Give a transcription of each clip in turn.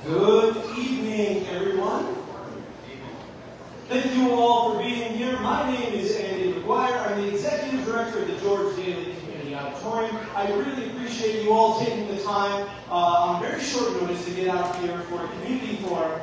Good evening, everyone. Thank you all for being here. My name is Andy McGuire. I'm the Executive Director of the George Daly Community Auditorium. I really appreciate you all taking the time on very short notice to get out here for a community forum.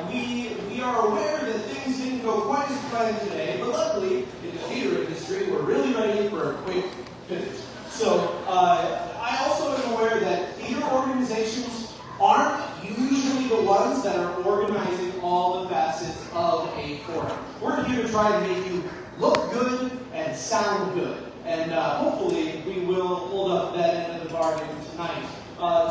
We are aware that things didn't go quite as planned today, but luckily, in the theater industry, we're really ready for a quick finish. So, I also am aware that theater organizations aren't usually the ones that are organizing all the facets of a forum. We're here to try to make you look good and sound good. And hopefully we will hold up that end of the bargain tonight.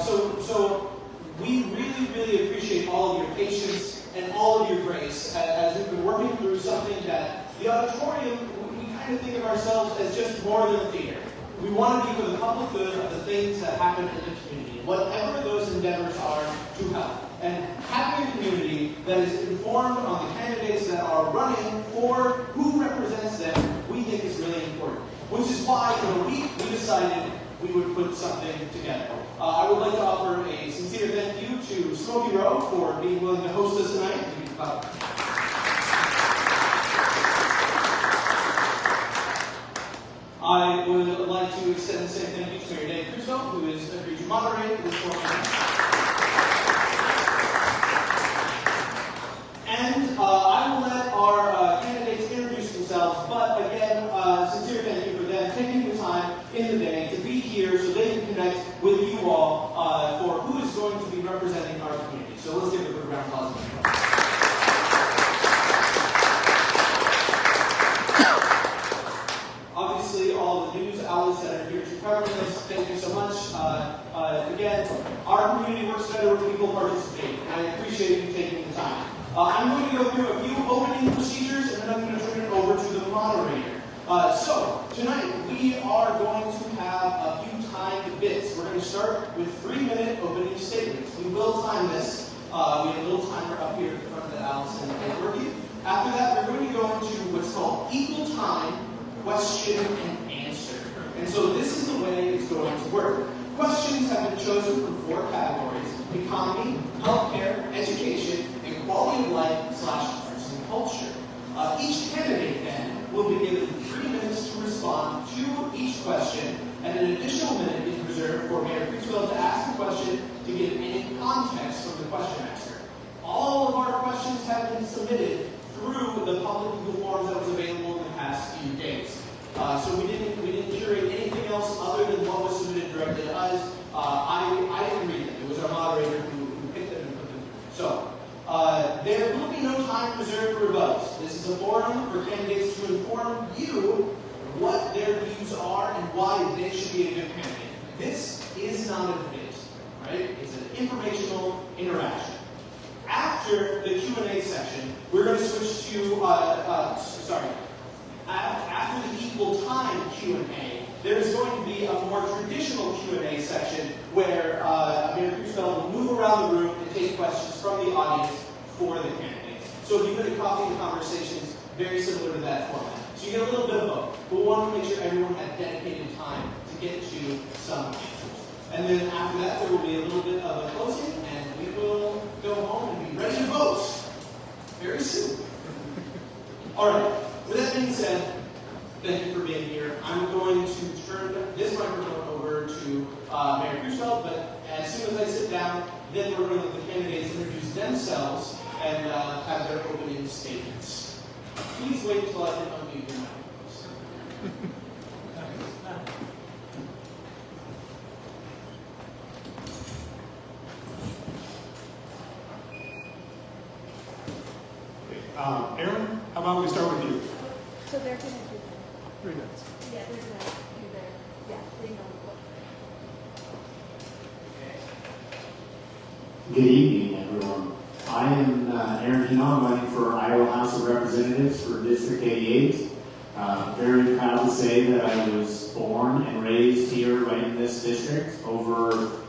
So we really appreciate all of your patience and all of your grace as we've been working through something that the auditorium, we kind of think of ourselves as just more than theater. We want to be for the public good of the things that happen in the community, whatever those endeavors are to help. And having a community that is informed on the candidates that are running for who represents them, we think is really important. Which is why in a week we decided we would put something together. I would like to offer a sincere thank you to Smokey Rowe for being willing to host us tonight. I would like to extend the same thank you to Mayor Dave Crusoe, who has agreed to moderate this forum. And I will let our candidates introduce themselves, but again, sincere thank you for them taking the time in the day to be here so they can connect with you all for who is going to be representing our community. So let's give it a quick round of applause. Obviously, all of the news outlets that are here to cover this, thank you so much. Again, our community works better when people participate, and I appreciate you taking the time. I'm going to go through a few opening procedures, and then I'm going to turn it over to the moderator. So, tonight, we are going to have a few timed bits. We're going to start with 3-minute opening statements. We will time this. We have a little timer up here in front of the Allison overview. After that, we're going to go into what's called equal time question and answer. And so this is the way it's going to work. Questions have been chosen from 4 categories: economy, healthcare, education, and quality of life / arts and culture. Each candidate then will be given 3 minutes to respond to each question, and an additional minute is reserved for Mayor Crusoe to ask the question to give any context from the question asker. All of our questions have been submitted through the public Google Forms that was available in the past few days. So we didn't curate anything else other than what was submitted directly to us. I didn't read them. It was our moderator who picked them and put them through. So there will be no time reserved for rebuttals. This is a forum for candidates to inform you what their views are and why they should be a good candidate. This is not a debate, right? It's an informational interaction. After the Q&A section, we're going to switch to, after the equal time Q&A, there's going to be a more traditional Q&A section where Mayor Crusoe will move around the room and take questions from the audience for the candidates. So if you've been copying conversations, very similar to that format. So you get a little bit of both. But we want to make sure everyone had dedicated time to get to some answers. And then after that, there will be a little bit of a closing, and we will go home and be ready to vote very soon. All right. With that being said, thank you for being here. I'm going to turn this microphone over to Mayor Crusoe, but as soon as I sit down, then we're going to let the candidates introduce themselves and have their opening statements. Please wait until I can unmute your microphones. Aaron, how about we start with you? So they're going to do that. 3 minutes. Yeah, they're going to do their, they know what. Good evening, everyone. I am Aaron Hinnah. I'm running for Iowa House of Representatives for District 88. Very proud to say that I was born and raised here right in this district over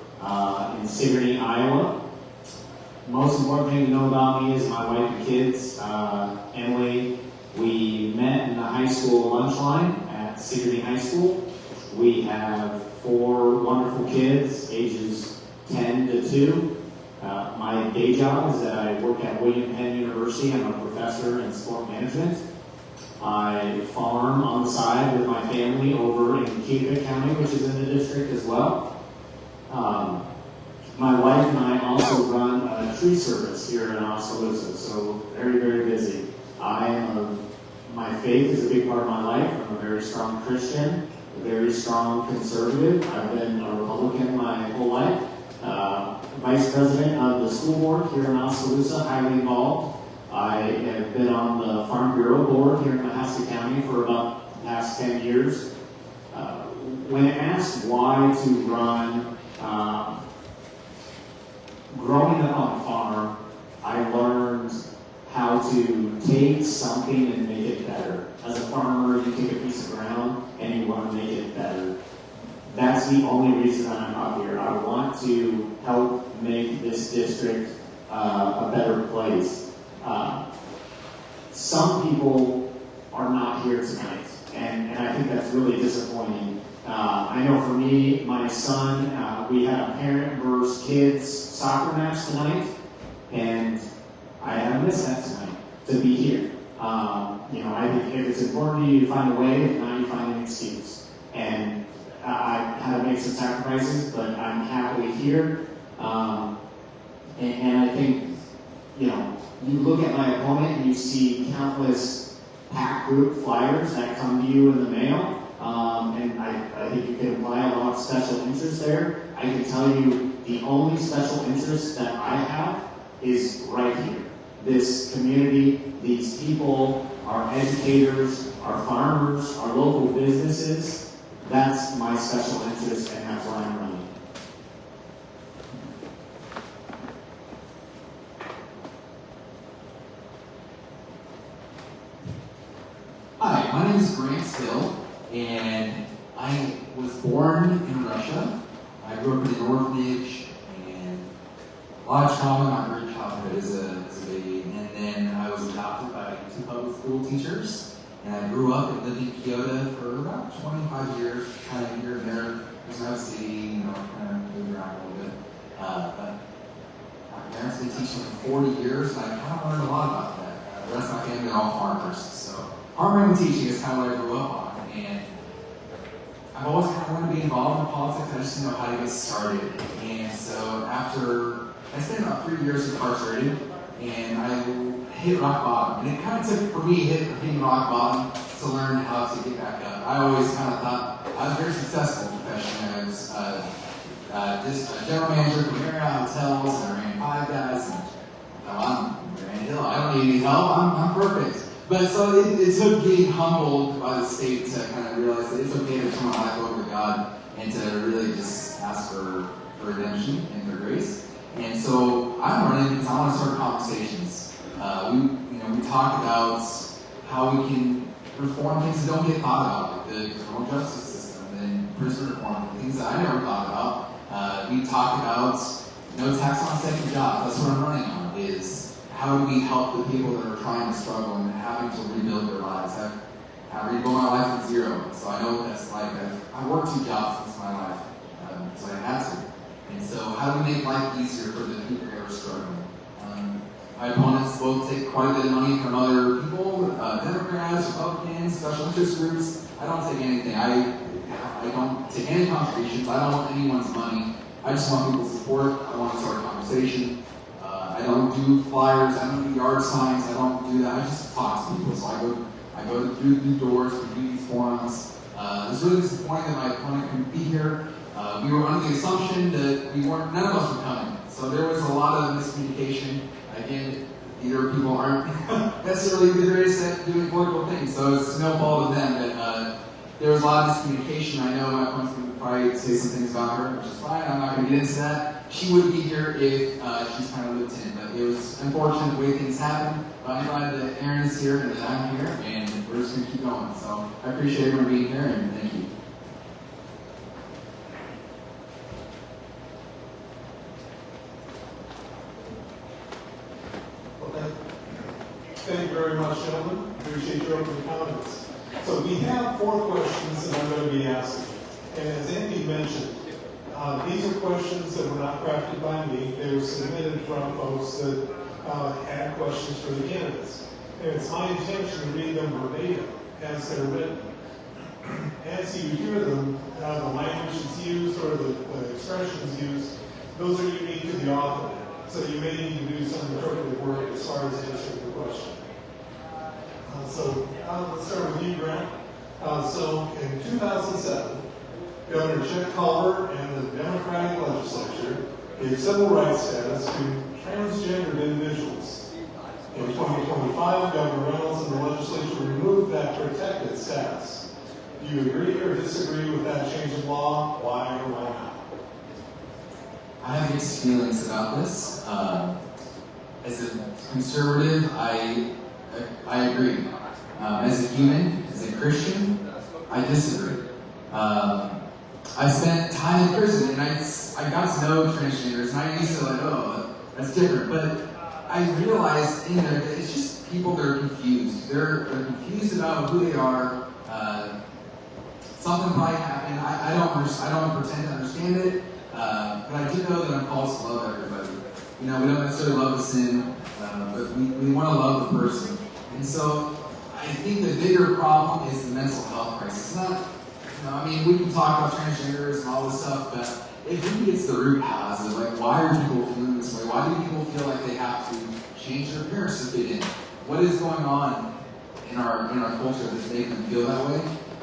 in Sigourney, Iowa. Most important thing to know about me is my wife and kids. Emily, we met in the high school lunch line at Sigourney High School. We have 4 wonderful kids, ages 10 to 2. My day job is that I work at William Penn University. I'm a professor in sport management. I farm on the side with my family over in Keokuk County, which is in the district as well. My wife and I also run a tree service here in Oskaloosa, so very, very busy. My faith is a big part of my life. I'm a very strong Christian, a very strong conservative. I've been a Republican my whole life. Vice president of the school board here in Oskaloosa, highly involved. I have been on the Farm Bureau board here in Mahaska County for about the past 10 years. When asked why to run, growing up on a farm, I learned how to take something and make it better. As a farmer, you take a piece of ground and you want to make it better. That's the only reason I'm up here. I want to help make this district a better place. Some people are not here tonight, and I think that's really disappointing. I know for me, my son, we had a parent versus kids soccer match tonight, and I had missed that tonight to be here. I think if it's important to you, you find a way. If not, you find an excuse. And I had to make some sacrifices, but I'm happily here. And I think, you look at my opponent and you see countless PAC group flyers that come to you in the mail. And I think you can imply a lot of special interest there. I can tell you the only special interest that I have is right here. This community, these people, our educators, our farmers, our local businesses, that's my special interest, and that's why I'm running. Hi, my name is Grant Still, and I was born in Russia. I grew up in an orphanage, and a lot of trauma in my early childhood as a baby. And then I was adopted by 2 public school teachers, and I grew up and lived in Kyoto for about 25 years, kind of here and there. Because I was city, kind of moved around a little bit. But my parents been teaching for 40 years, and I kind of learned a lot about that. The rest of my family are all farmers, so farming and teaching is kind of what I grew up on, and I've always kind of wanted to be involved in politics. I just didn't know how to get started. And so after, I spent about 3 years incarcerated, and I hit rock bottom. And it kind of took, for me, hitting rock bottom to learn how to get back up. I always kind of thought I was very successful professionally. I was just a general manager for Marriott Hotels, and I ran 5 guys, and I'm Grand Hill. I don't need any help. I'm perfect. But so it took getting humbled by the state to kind of realize that it's okay to turn my life over to God and to really just ask for redemption and for grace. And so I'm running because I want to start conversations. We talk about how we can reform things that don't get thought about, like the criminal justice system and prison reform, things that I never thought about. We talk about no tax on second job. That's what I'm running on, is how do we help the people that are trying to struggle and having to rebuild their lives? I've rebuilt my life from zero, so I know what that's like. I worked 2 jobs since my life, so I had to. And so how do we make life easier for the people that are struggling? My opponents both take quite a bit of money from other people, Democrats, Republicans, special interest groups. I don't take anything. I don't take any contributions. I don't want anyone's money. I just want people's support. I want to start a conversation. I don't do flyers. I don't do yard signs. I don't do that. I just talk to people. So I go through doors, we do these forums. It's really disappointing that my opponent couldn't be here. We were under the assumption that none of us were coming. So there was a lot of miscommunication. Again, either people aren't necessarily the greatest at doing political things, so it's no fault of them. But there was a lot of miscommunication. I know my opponent's going to probably say some things about her, which is fine. I'm not going to get into that. She would be here if she's kind of lived in, but it was unfortunate the way things happened. But I'm glad that Aaron's here and that I'm here, and we're just going to keep going. So I appreciate everyone being here, and thank you. Okay. Thank you very much, gentlemen. Appreciate your open comments. So we have 4 questions that I'm going to be asking. And as Andy mentioned, These are questions that were not crafted by me. They were submitted from folks that had questions for the candidates. And it's my intention to read them verbatim as they're written. As you hear them, the language is used or the expressions used, those are unique to the author. So you may need to do some interpretive work as far as answering the question. Let's start with you, Grant. So in 2007, Governor Chet Culver and the Democratic legislature gave civil rights status to transgendered individuals. In 2025, Governor Reynolds and the legislature removed that protected status. Do you agree or disagree with that change of law? Why or why not? I have mixed feelings about this. As a conservative, I agree. As a human, as a Christian, I disagree. I spent time in prison, and I got to know transgenders, and I used to oh, that's different. But I realized in there that it's just people that are confused. They're confused about who they are. Something might happen. I don't pretend to understand it, but I do know that I'm called to love everybody. We don't necessarily love the sin, but we want to love the person. And so I think the bigger problem is the mental health crisis. It's not, we can talk about transgenders and all this stuff, but if we get to the root cause of why are people feeling this way? Why do people feel like they have to change their appearance to fit in? What is going on in our culture that's making them feel that way?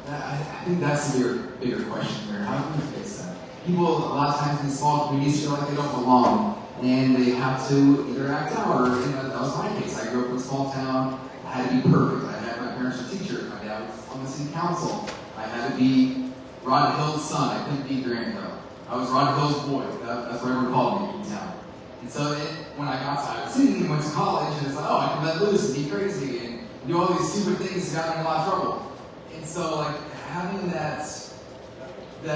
I think that's the bigger question here. How can we fix that? People, a lot of times in small communities, feel like they don't belong, and they have to either act out, or that was my case. I grew up in a small town. I had to be perfect. My parents were teachers. My dad was on the city council. I had to be Rod Hill's son. I couldn't be Grant Hill. I was Rod Hill's boy. That's what everyone called me in town. And so when I got to Iowa City and went to college, and it's I can let loose and be crazy and do all these stupid things that got me in a lot of trouble. And so having that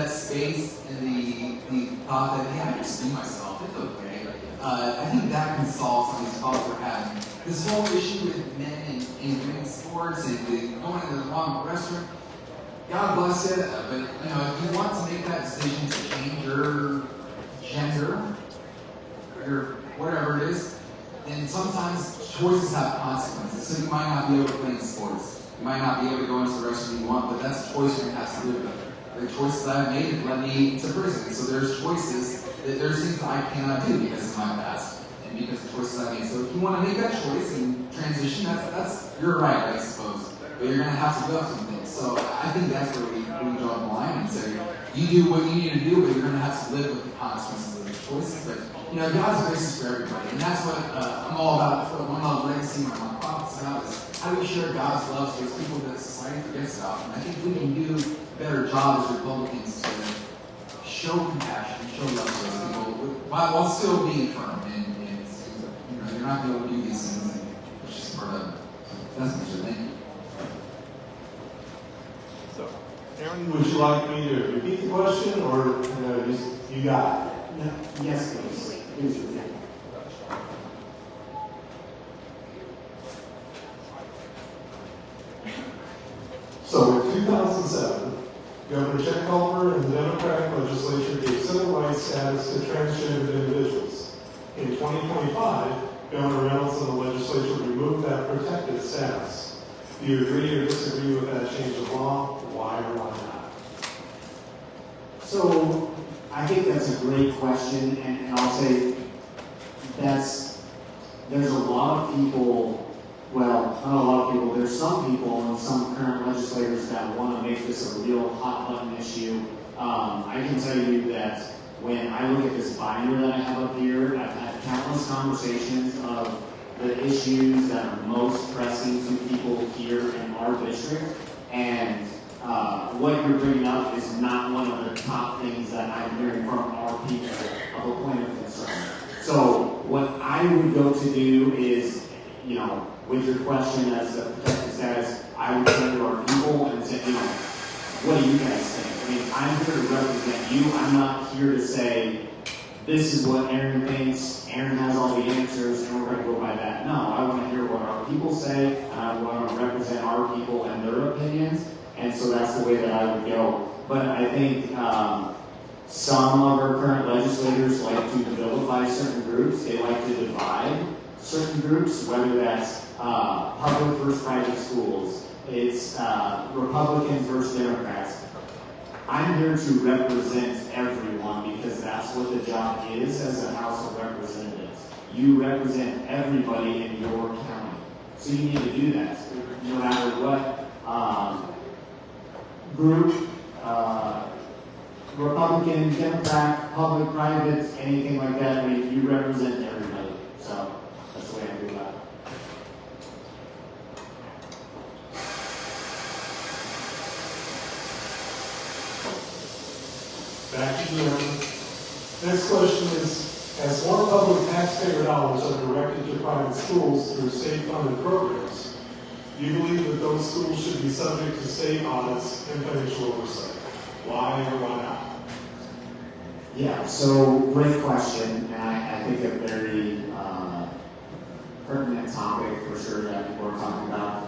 space and the thought that, hey, I can just be myself, it's okay. I think that can solve some of these problems we're having. This whole issue with men and women's sports and going to the wrong restaurant, God bless you, but if you want to make that decision to change your gender, your whatever it is, then sometimes choices have consequences. So you might not be able to play in sports. You might not be able to go into the restaurant you want, but that's a choice you're going to have to live with. The choices I've made have led me to prison. So there's choices, there's things that I cannot do because of my past and because of choices I made. So if you want to make that choice and transition, that's your right, I suppose. But you're going to have to give up some things. So I think that's where we draw the line and say, you do what you need to do, but you're going to have to live with the consequences of those choices. But God's grace is for everybody, and that's what I'm all about. That's what one of the legacy my prophet's about is how do we share God's love to those people that society forgets about. And I think we can do a better job as Republicans to show compassion, show love to those people, while still being firm. And you're not going to be able to do these things. It's just part of it. That's my thank you. So, Aaron, would you like me to repeat the question, or you got it? Yes, please. So in 2007, Governor Chet Culver and the Democratic legislature gave civil rights status to transgender individuals. In 2025, Governor Reynolds and the legislature removed that protected status. Do you agree or disagree with that change of law? Why or why not? So I think that's a great question, and I'll say there's a lot of people, well, not a lot of people, there's some people and some current legislators that want to make this a real hot button issue. I can tell you that when I look at this binder that I have up here, I've had countless conversations of the issues that are most pressing to people here in our district, and what you're bringing up is not one of the top things that I'm hearing from our people of a point of concern. So what I would go to do is, with your question as to protected status, I would turn to our people and say, what do you guys think? I'm here to represent you. I'm not here to say, this is what Aaron thinks, Aaron has all the answers, and we're going to go by that. No, I want to hear what our people say, and I want to represent our people and their opinions, and so that's the way that I would go. But I think Some of our current legislators like to vilify certain groups. They like to divide certain groups, whether that's public versus private schools, it's Republicans versus Democrats. I'm here to represent everyone because that's what the job is as a House of Representatives. You represent everybody in your county. So you need to do that. No matter what group, Republican, Democrat, public, private, anything like that, you represent everybody. So that's the way I do that. Back to you. Next question is, as more public taxpayer dollars are directed to private schools through state-funded programs, do you believe that those schools should be subject to state audits and financial oversight? Why or why not? Yeah, so great question, and I think a very pertinent topic for sure that people are talking about.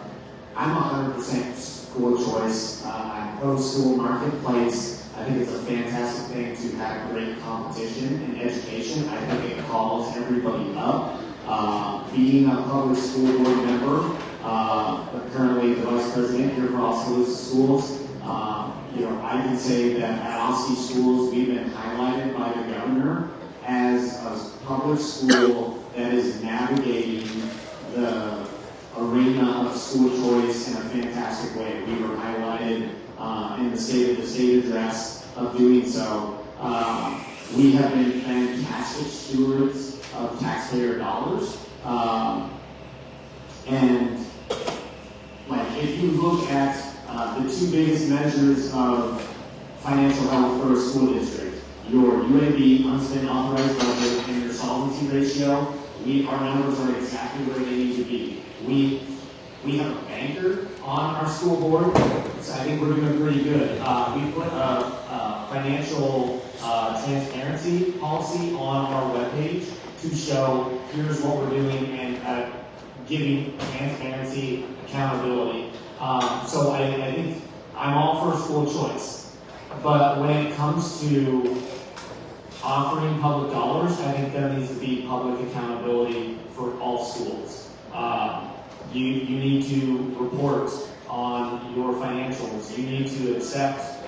I'm 100% school choice. I'm pro-school marketplace. I think it's a fantastic thing to have great competition in education. I think it calls everybody up. Being a public school board member, currently the vice president here for Oskaloosa Schools, I can say that at Oski Schools, we've been highlighted by the governor as a public school that is navigating the arena of school choice in a fantastic way. We were highlighted in the State address of doing so. We have been fantastic stewards of taxpayer dollars. And if you look at the two biggest measures of financial health for a school district, your UAB, unspent authorized budget, and your solvency ratio, our numbers are exactly where they need to be. We have a banker on our school board, so I think we're doing pretty good. We put a financial transparency policy on our webpage to show here's what we're doing and giving transparency, accountability. So I think I'm all for school choice, but when it comes to offering public dollars, I think there needs to be public accountability for all schools. You need to report on your financials. You need to accept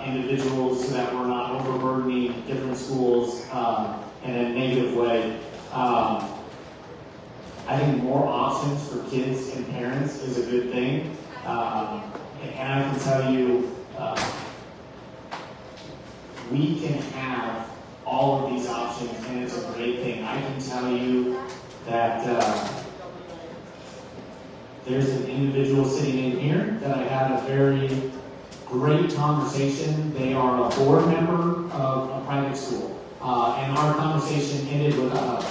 individuals so that we're not overburdening different schools in a negative way. I think more options for kids and parents is a good thing. And I can tell you, we can have all of these options, and it's a great thing. I can tell you that there's an individual sitting in here that I had a very great conversation. They are a board member of a private school, and our conversation ended with a hug.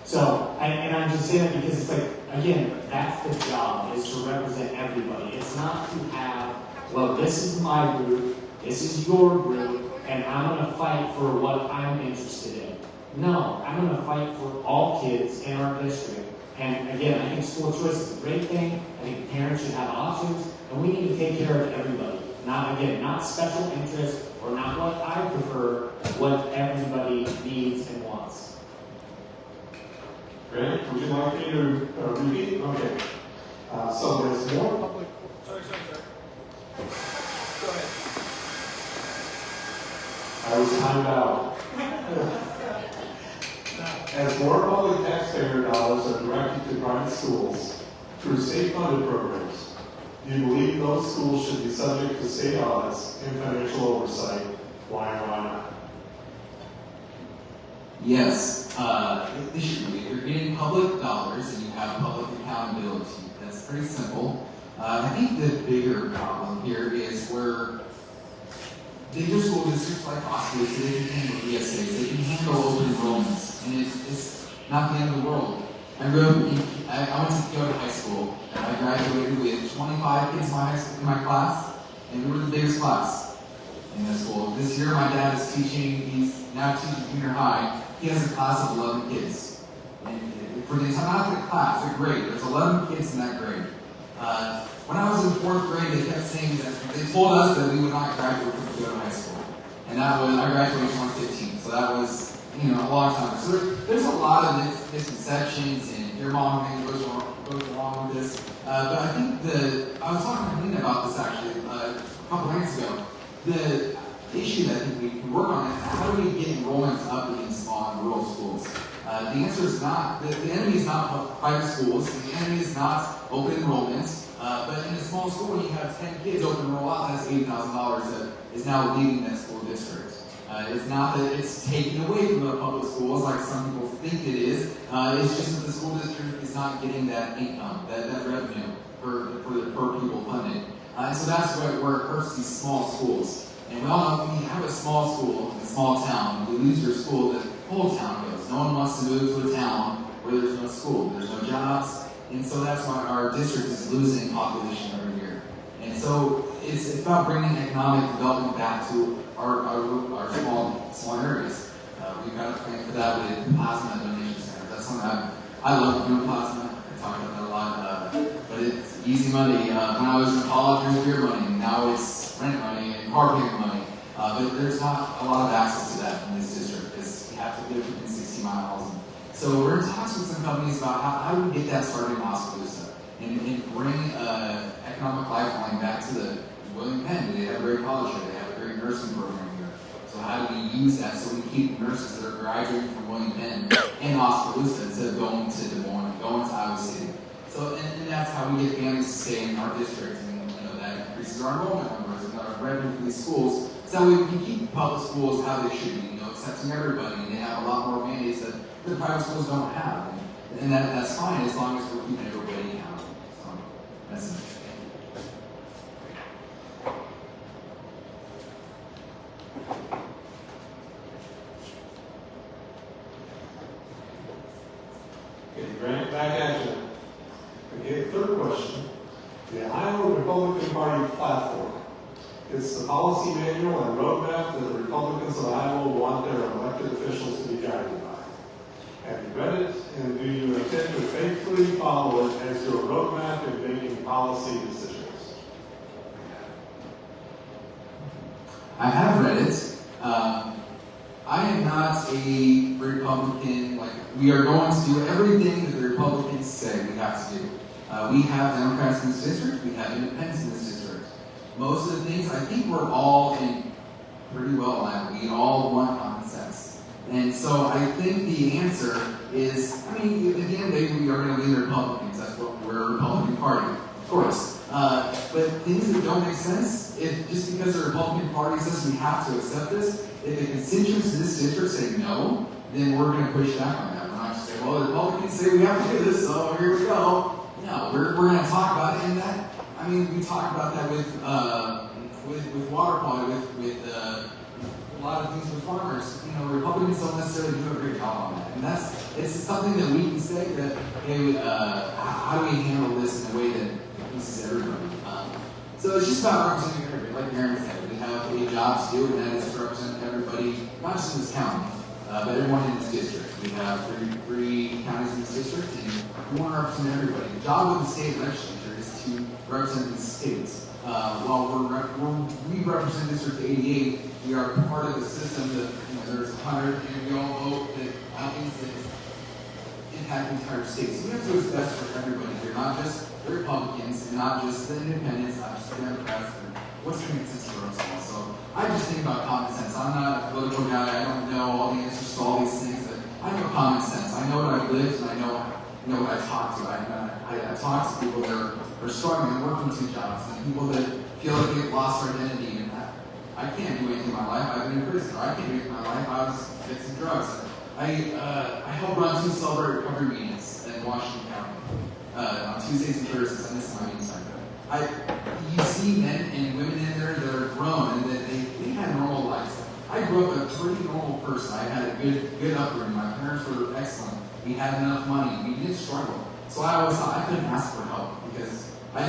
So, and I'm just saying that because it's like, again, that's the job, is to represent everybody. It's not to have, well, this is my group, this is your group, and I'm going to fight for what I'm interested in. No, I'm going to fight for all kids in our district. And again, I think school choice is a great thing. I think parents should have options, and we need to take care of everybody. Not special interest, or not what I prefer, what everybody needs and wants. Grant, would you like me to repeat? Okay. So there's more public. Sorry. Go ahead. I was timed out. As more public taxpayer dollars are directed to private schools through state-funded programs, do you believe those schools should be subject to state audits and financial oversight? Why or why not? Yes, they should be. You're getting public dollars and you have public accountability. That's pretty simple. I think the bigger problem here is where bigger school districts like Oskaloosa, they can handle ESAs, they can handle open enrollments, and it's not the end of the world. I went to Kyoto High School, and I graduated with 25 kids in my class, and we were the biggest class in the school. This year my dad is teaching, he's now teaching junior high. He has a class of 11 kids. And for the entire, not the class, the grade, there's 11 kids in that grade. When I was in 4th grade, they kept saying that, they told us that we would not graduate from Kyoto High School. And that was, I graduated in 2015, so that was, a long time. So there's a lot of misconceptions and fear-mongering that goes along with this. But I think I was talking to Hinnah about this actually a couple nights ago. The issue that I think we can work on is how do we get enrollments up in small and rural schools? The answer is not, the enemy is not private schools, the enemy is not open enrollment, but in a small school when you have 10 kids open enroll out, that's $80,000 that is now leaving that school district. It's not that it's taken away from the public schools like some people think it is, it's just that the school district is not getting that income, that revenue for the per pupil funding. And so that's where it hurts these small schools. And we all know when you have a small school in a small town, when you lose your school, the whole town goes. No one wants to move to a town where there's no school, there's no jobs, and so that's why our district is losing population every year. And so it's about bringing economic development back to our small areas. We've got a plan for that with plasma donation center. That's something I love doing plasma. I talk about that a lot, but it's easy money. When I was in college, it was beer money. Now it's rent money and car payment money. But there's not a lot of access to that in this district because you have to live within 60 miles. So we're in talks with some companies about how do we get that started in Oskaloosa and bring economic lifeline back to the William Penn. They have a great college here. They have a great nursing program here. So how do we use that so we keep nurses that are graduating from William Penn in Oskaloosa instead of going to Des Moines, going to Iowa City? So and that's how we get families to stay in our district, and that increases our enrollment numbers and our revenue for these schools. So we can keep public schools how they should be, accepting everybody, and they have a lot more mandates that the private schools don't have, and that's fine as long as we're keeping everybody accountable. So that's it. Okay, Grant, back at you. Okay, third question. The Iowa Republican Party platform. It's the policy manual and roadmap that the Republicans of Iowa want their elected officials to be guided by. Have you read it, and do you intend to faithfully follow it as your roadmap in making policy decisions? I have read it. I am not a Republican, we are going to do everything that the Republicans say we have to do. We have Democrats in this district, we have independents in this district. Most of the things, I think we're all in pretty well aligned. We all want common sense. And so I think the answer is, at the end of the day, we are going to lean the Republicans. That's what we're a Republican Party, of course. But things that don't make sense, just because the Republican Party says we have to accept this, if the constituents in this district say no, then we're going to push back on that. We're not just saying, well, the Republicans say we have to do this, so here we go. No, we're going to talk about it, and that, we talk about that with water quality, with a lot of things with farmers. Republicans don't necessarily do a great job on that, and it's something that we can say that, hey, how do we handle this in a way that pleases everybody? So it's just about representing everybody. Like Aaron said, we have a job to do, and that is to represent everybody, not just in this county, but everyone in this district. We have three counties in this district, and we want to represent everybody. The job of the state legislature is to represent the states. While we represent District 88, we are part of the system that, there's 100, and we all vote that things that impact the entire state. So we have to do what's best for everybody here, not just the Republicans, and not just the independents, not just the Democrats, but what's going to make sense for us all. So I just think about common sense. I'm not a political guy. I don't know all the answers to all these things, but I know common sense. I know what I've lived, and I know what I've talked to. I talk to people that are struggling and working two jobs, and people that feel like they've lost their identity. And I can't do anything in my life. I've been in prison. I can't do anything in my life. I was fixing drugs. I help run 2 celebrate recovery meetings in Washington County on Tuesdays and Thursdays. I miss my meeting time. You see men and women in there that are grown and that they had normal lives. I grew up a pretty normal person. I had a good upbringing. My parents were excellent. We had enough money. We didn't struggle. So I always thought I couldn't ask for help because we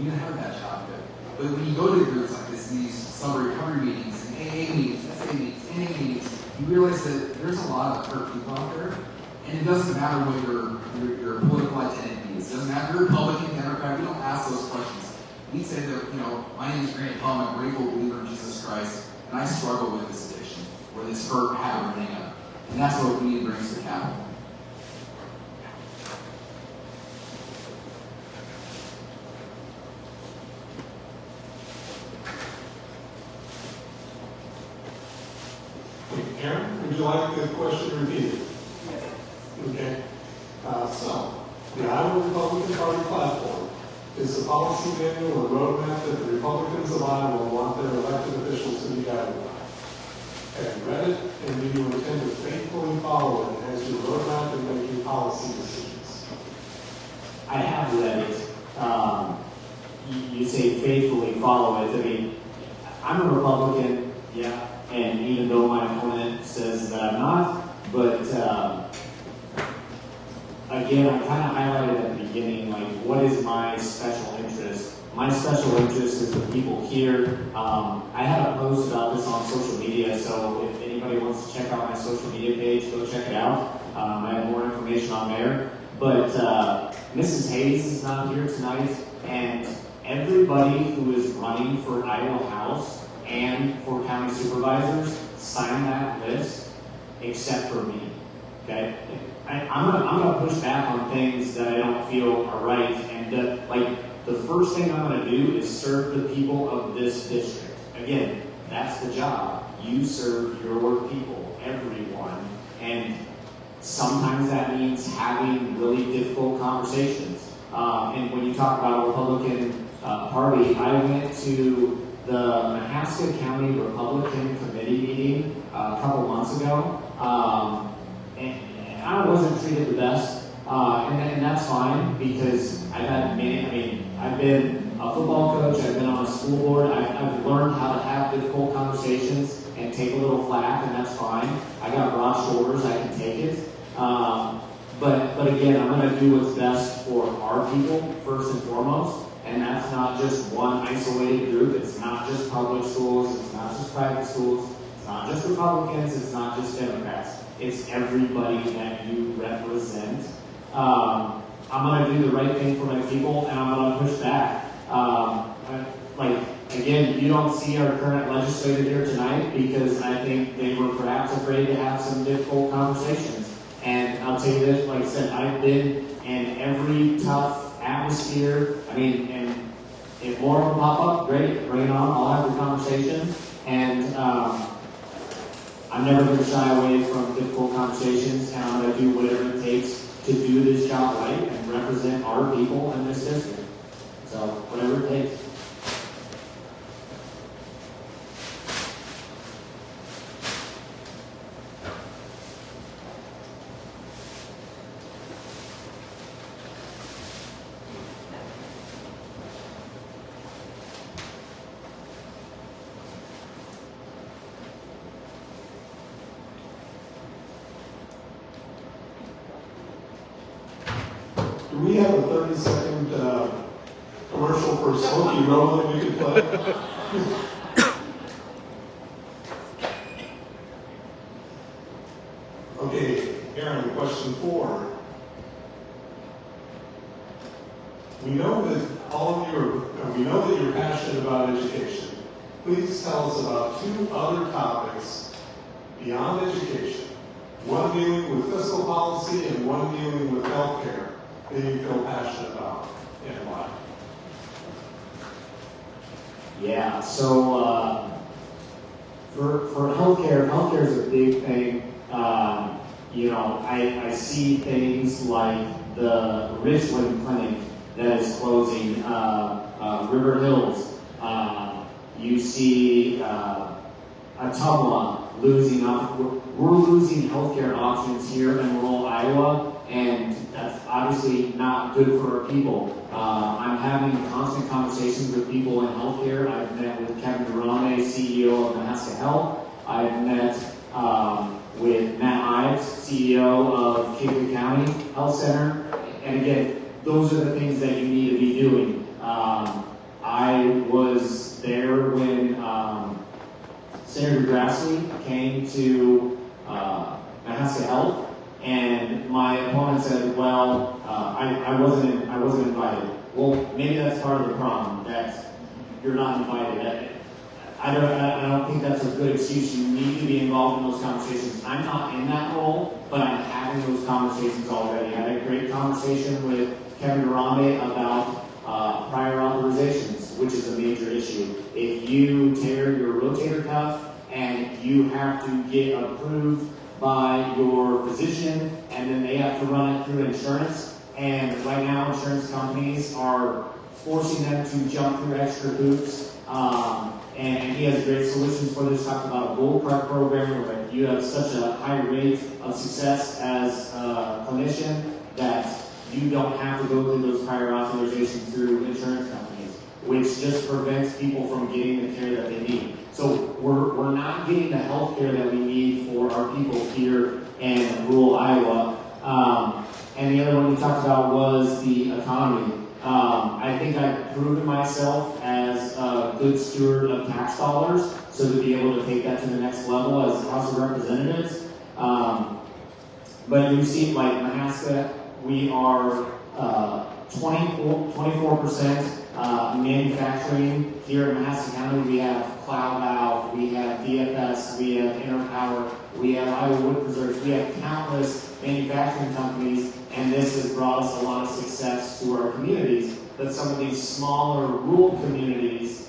didn't have that job good. But when you go to groups like this, these summer recovery meetings, and AA meetings, SA meetings, NA meetings, you realize that there's a lot of hurt people out there, and it doesn't matter what your political identity is. It doesn't matter if you're Republican, Democrat. We don't ask those questions. We say that, my name is Grant Paul. I'm a grateful believer in Jesus Christ. and I struggle with this addiction, or this hurt habit running up. And that's what we need to bring to the Capitol. Aaron, would you like the question repeated? Okay. So, the Iowa Republican Party platform is a policy manual or roadmap that the Republicans of Iowa want their elected officials to be guided by. Have you read it, and do you intend to faithfully follow it as your roadmap in making policy decisions? I have read it. You say faithfully follow it. I mean, I'm a Republican, yeah, and even though my opponent says that I'm not, but again, I kind of highlighted at the beginning, like, what is my special interest? My special interest is the people here. I had a post about this on social media, so if anybody wants to check out my social media page, go check it out. I have more information on there. But Mrs. Hayes is not here tonight, and everybody who is running for Iowa House and for county supervisors signed that list except for me. Okay? I'm gonna push back on things that I don't feel are right, and like the first thing I'm gonna do is serve the people of this district. Again, that's the job. You serve your people, everyone, and sometimes that means having really difficult conversations. And when you talk about a Republican Party, I went to the Mahaska County Republican Committee meeting a couple months ago, and I wasn't treated the best, and that's fine because I've been a football coach, I've been on a school board, I've learned how to have difficult conversations and take a little flack, and that's fine. I got broad shoulders, I can take it. But again, I'm going to do what's best for our people first and foremost, and that's not just one isolated group. It's not just public schools, it's not just private schools, it's not just Republicans, it's not just Democrats. It's everybody that you represent. I'm going to do the right thing for my people, and I'm going to push back. Again, you don't see our current legislator here tonight because I think they were perhaps afraid to have some difficult conversations. And I'll tell you this, like I said, I've been in every tough atmosphere. I mean, and if more of them pop up, great, bring it on, I'll have the conversation. And I'm never going to shy away from difficult conversations, and I'm going to do whatever it takes to do this job right and represent our people in this district. So, whatever it takes. Do we have a 30-second commercial for Smoky Roll that we could play? Okay, Aaron, question 4. We know that you're passionate about education. Please tell us about 2 other topics beyond education. One dealing with fiscal policy and one dealing with healthcare that you feel passionate about, and why? Yeah, so for healthcare is a big thing. I see things like the Richland Clinic that is closing, River Hills. You see Atumwa losing. We're losing healthcare options here in rural Iowa, and that's obviously not good for our people. I'm having constant conversations with people in healthcare. I've met with Kevin Durrone, CEO of Mahaska Health. I've met with Matt Ives, CEO of Katy County Health Center. And again, those are the things that you need to be doing. I was there when Senator Grassley came to Mahaska Health, and my opponent said, "Well, I wasn't invited." Well, maybe that's part of the problem, that you're not invited. I don't think that's a good excuse. You need to be involved in those conversations. I'm not in that role, but I'm having those conversations already. I had a great conversation with Kevin Durambe about prior authorizations, which is a major issue. If you tear your rotator cuff and you have to get approved by your physician, and then they have to run it through insurance, and right now insurance companies are forcing them to jump through extra hoops. And he has great solutions for this. Talked about a gold card program where you have such a high rate of success as a clinician that you don't have to go through those prior authorizations through insurance companies, which just prevents people from getting the care that they need. So we're not getting the health care that we need for our people here in rural Iowa. And the other one we talked about was the economy. I think I've proven myself as a good steward of tax dollars, so to be able to take that to the next level as House of Representatives. But you see, like Mahaska, we are 24% manufacturing. Here in Mahaska County, we have CloudValve, we have DFS, we have Interpower, we have Iowa Wood Preserves, we have countless manufacturing companies, and this has brought us a lot of success to our communities. But some of these smaller rural communities,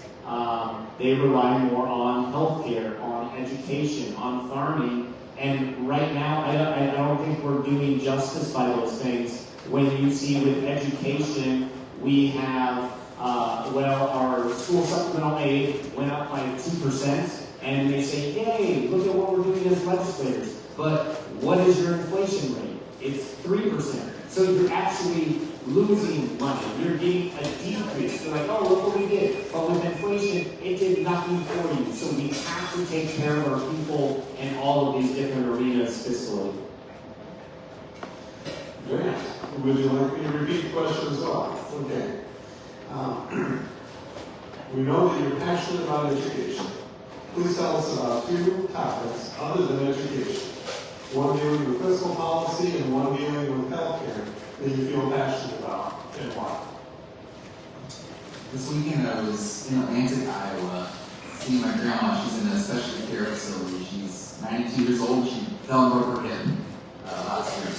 they rely more on healthcare, on education, on farming, and right now I don't think we're doing justice by those things. When you see with education, we have our school supplemental aid went up by 2%, and they say, yay, look at what we're doing as legislators. But what is your inflation rate? It's 3%. So you're actually losing money. You're getting a decrease. You're like, oh, look what we did. But with inflation, it did nothing for you. So we have to take care of our people in all of these different arenas fiscally. Great. Would you like me to repeat the question as well? Okay. We know that you're passionate about education. Please tell us about two topics other than education. One dealing with fiscal policy and one dealing with healthcare that you feel passionate about, and why? This weekend I was in Atlantic, Iowa, seeing my grandma. She's in a specialty care facility. She's 92 years old. She fell and broke her hip last year.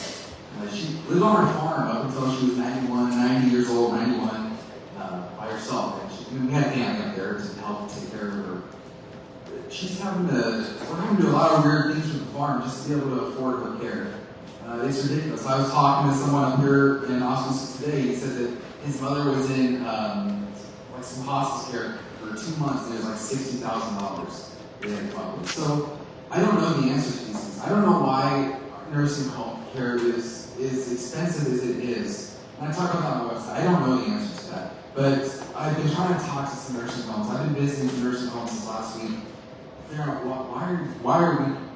She lived on her farm up until she was 90 years old, 91, by herself. And we had family up there to help take care of her. We're having to do a lot of weird things with the farm just to be able to afford her care. It's ridiculous. I was talking to someone up here in Oskaloosa today. He said that his mother was in some hospice care for 2 months, and it was like $60,000 they had to come up with. So I don't know the answer to these things. I don't know why nursing home care is expensive as it is. And I talk about that on my website. I don't know the answer to that. But I've been trying to talk to some nursing homes. I've been visiting some nursing homes since last week. Figure out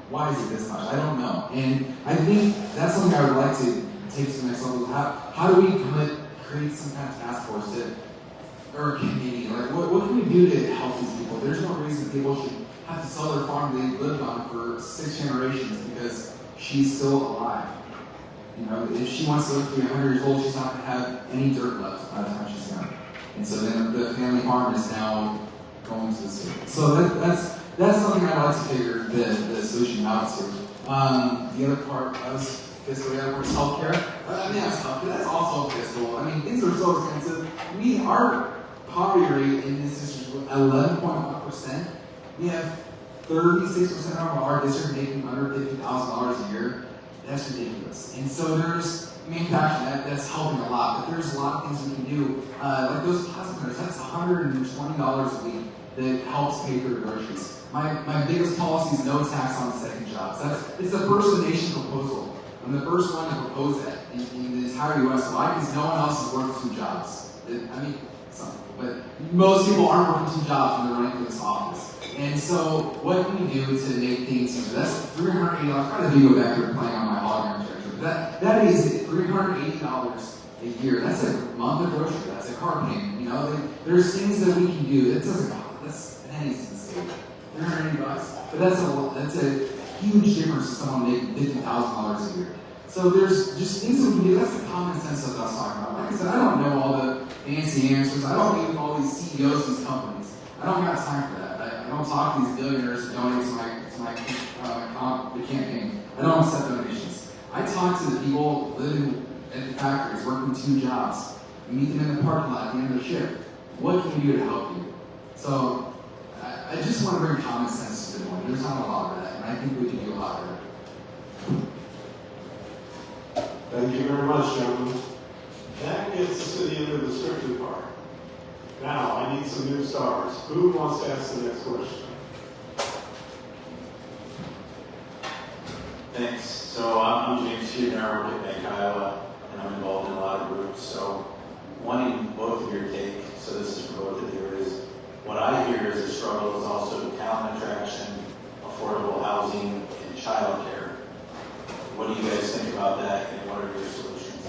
why is it this much? I don't know. And I think that's something I would like to take to the next level. How do we create some kind of task force or a committee? Like what can we do to help these people? There's no reason people should have to sell their farm they lived on for 6 generations because she's still alive. You know, if she wants to live to be 100 years old, she's not going to have any dirt left by the time she's young. And so then the family farm is now going to the state. So that's something I'd like to figure the solution out to. The other part was fiscal. The other part is healthcare. That's healthcare. That's also fiscal. I mean, things are so expensive. Our poverty rate in this district is 11.1%. We have 36% of our district making under $50,000 a year. That's ridiculous. And so there's manufacturing that's helping a lot, but there's a lot of things we can do. Like those plastic cutters, that's $120 a week that helps pay for the groceries. My biggest policy is no tax on second jobs. It's the first of the nation proposal. I'm the first one to propose that in the entire U.S. Why? Because no one else has worked 2 jobs. Some people, but most people aren't working 2 jobs when they're running for this office. And so, what can we do to make things easier? That's $380. I got a video back here playing on my hologram projector. That is $380 a year. That's a month of grocery. That's a car payment. You know, there's things that we can do. That doesn't cost. That's pennies to the state. $380. But that's a huge difference to someone making $50,000 a year. So there's just things that we can do. That's the common sense that I was talking about. Like I said, I don't know all the fancy answers. I don't meet all these CEOs of these companies. I don't got time for that. I don't talk to these billionaires who donate to the campaign. I don't accept donations. I talk to the people living at the factories, working 2 jobs. We meet them in the parking lot at the end of the shift. What can we do to help you? So I just want to bring common sense to the point. There's not a lot of that, and I think we can do a lot better. Thank you very much, gentlemen. That gets us to the end of the scripted part. Now, I need some new stars. Who wants to ask the next question? Thanks. So I'm James Hinnah. I work at Bank Iowa, and I'm involved in a lot of groups. So wanting both of your take, so this is for both of you, is what I hear is a struggle is also talent attraction, affordable housing, and childcare. What do you guys think about that, and what are your solutions?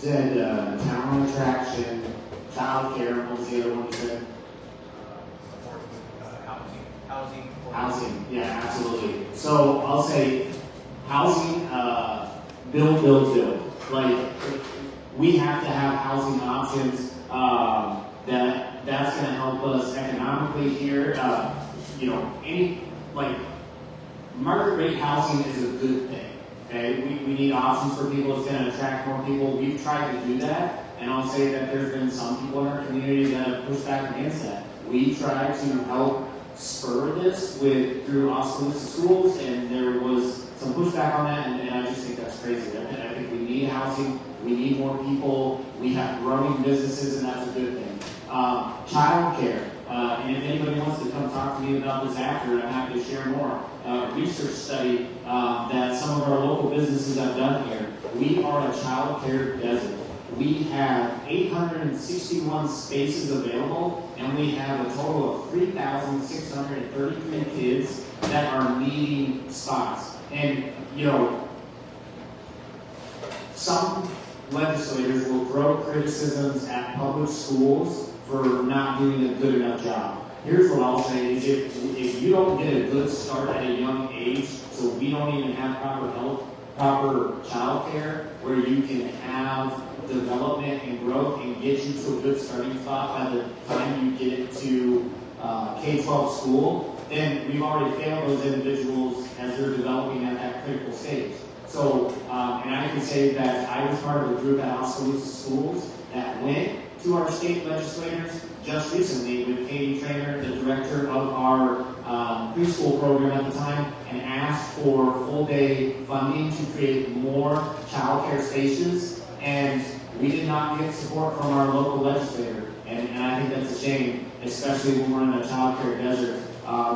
You said talent attraction, childcare, what was the other one you said? Housing, yeah, absolutely. So I'll say housing, build. Like, we have to have housing options that's going to help us economically here. Market rate housing is a good thing. Okay, we need options for people. It's going to attract more people. We've tried to do that, and I'll say that there's been some people in our community that have pushed back against that. We tried to help spur this through Oskaloosa schools, and there was some pushback on that, and I just think that's crazy. I think we need housing, we need more people, we have growing businesses, and that's a good thing. Child care, and if anybody wants to come talk to me about this after, I'm happy to share more. Research study that some of our local businesses have done here. We are a child care desert. We have 861 spaces available, and we have a total of 3,633 kids that are needing spots. And, some legislators will throw criticisms at public schools for not doing a good enough job. Here's what I'll say is if you don't get a good start at a young age, so we don't even have proper child care where you can have development and growth and get you to a good starting spot by the time you get to K-12 school, then we've already failed those individuals as they're developing at that critical stage. So, and I can say that I was part of a group at Oskaloosa Schools that went to our state legislators just recently with Katie Trainer, the director of our preschool program at the time, and asked for full-day funding to create more child care spaces. And we did not get support from our local legislator, and I think that's a shame, especially when we're in a child care desert.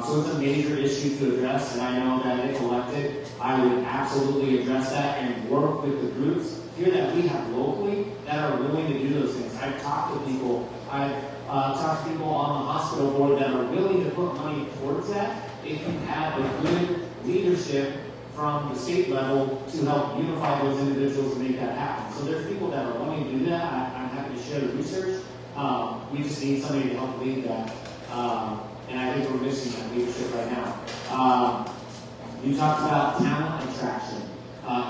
So it's a major issue to address, and I know that if elected, I would absolutely address that and work with the groups here that we have locally that are willing to do those things. I've talked to people, on the hospital board that are willing to put money towards that if you have a good leadership from the state level to help unify those individuals and make that happen. So there's people that are willing to do that. I'm happy to share the research. We just need somebody to help lead that. And I think we're missing that leadership right now. You talked about talent attraction.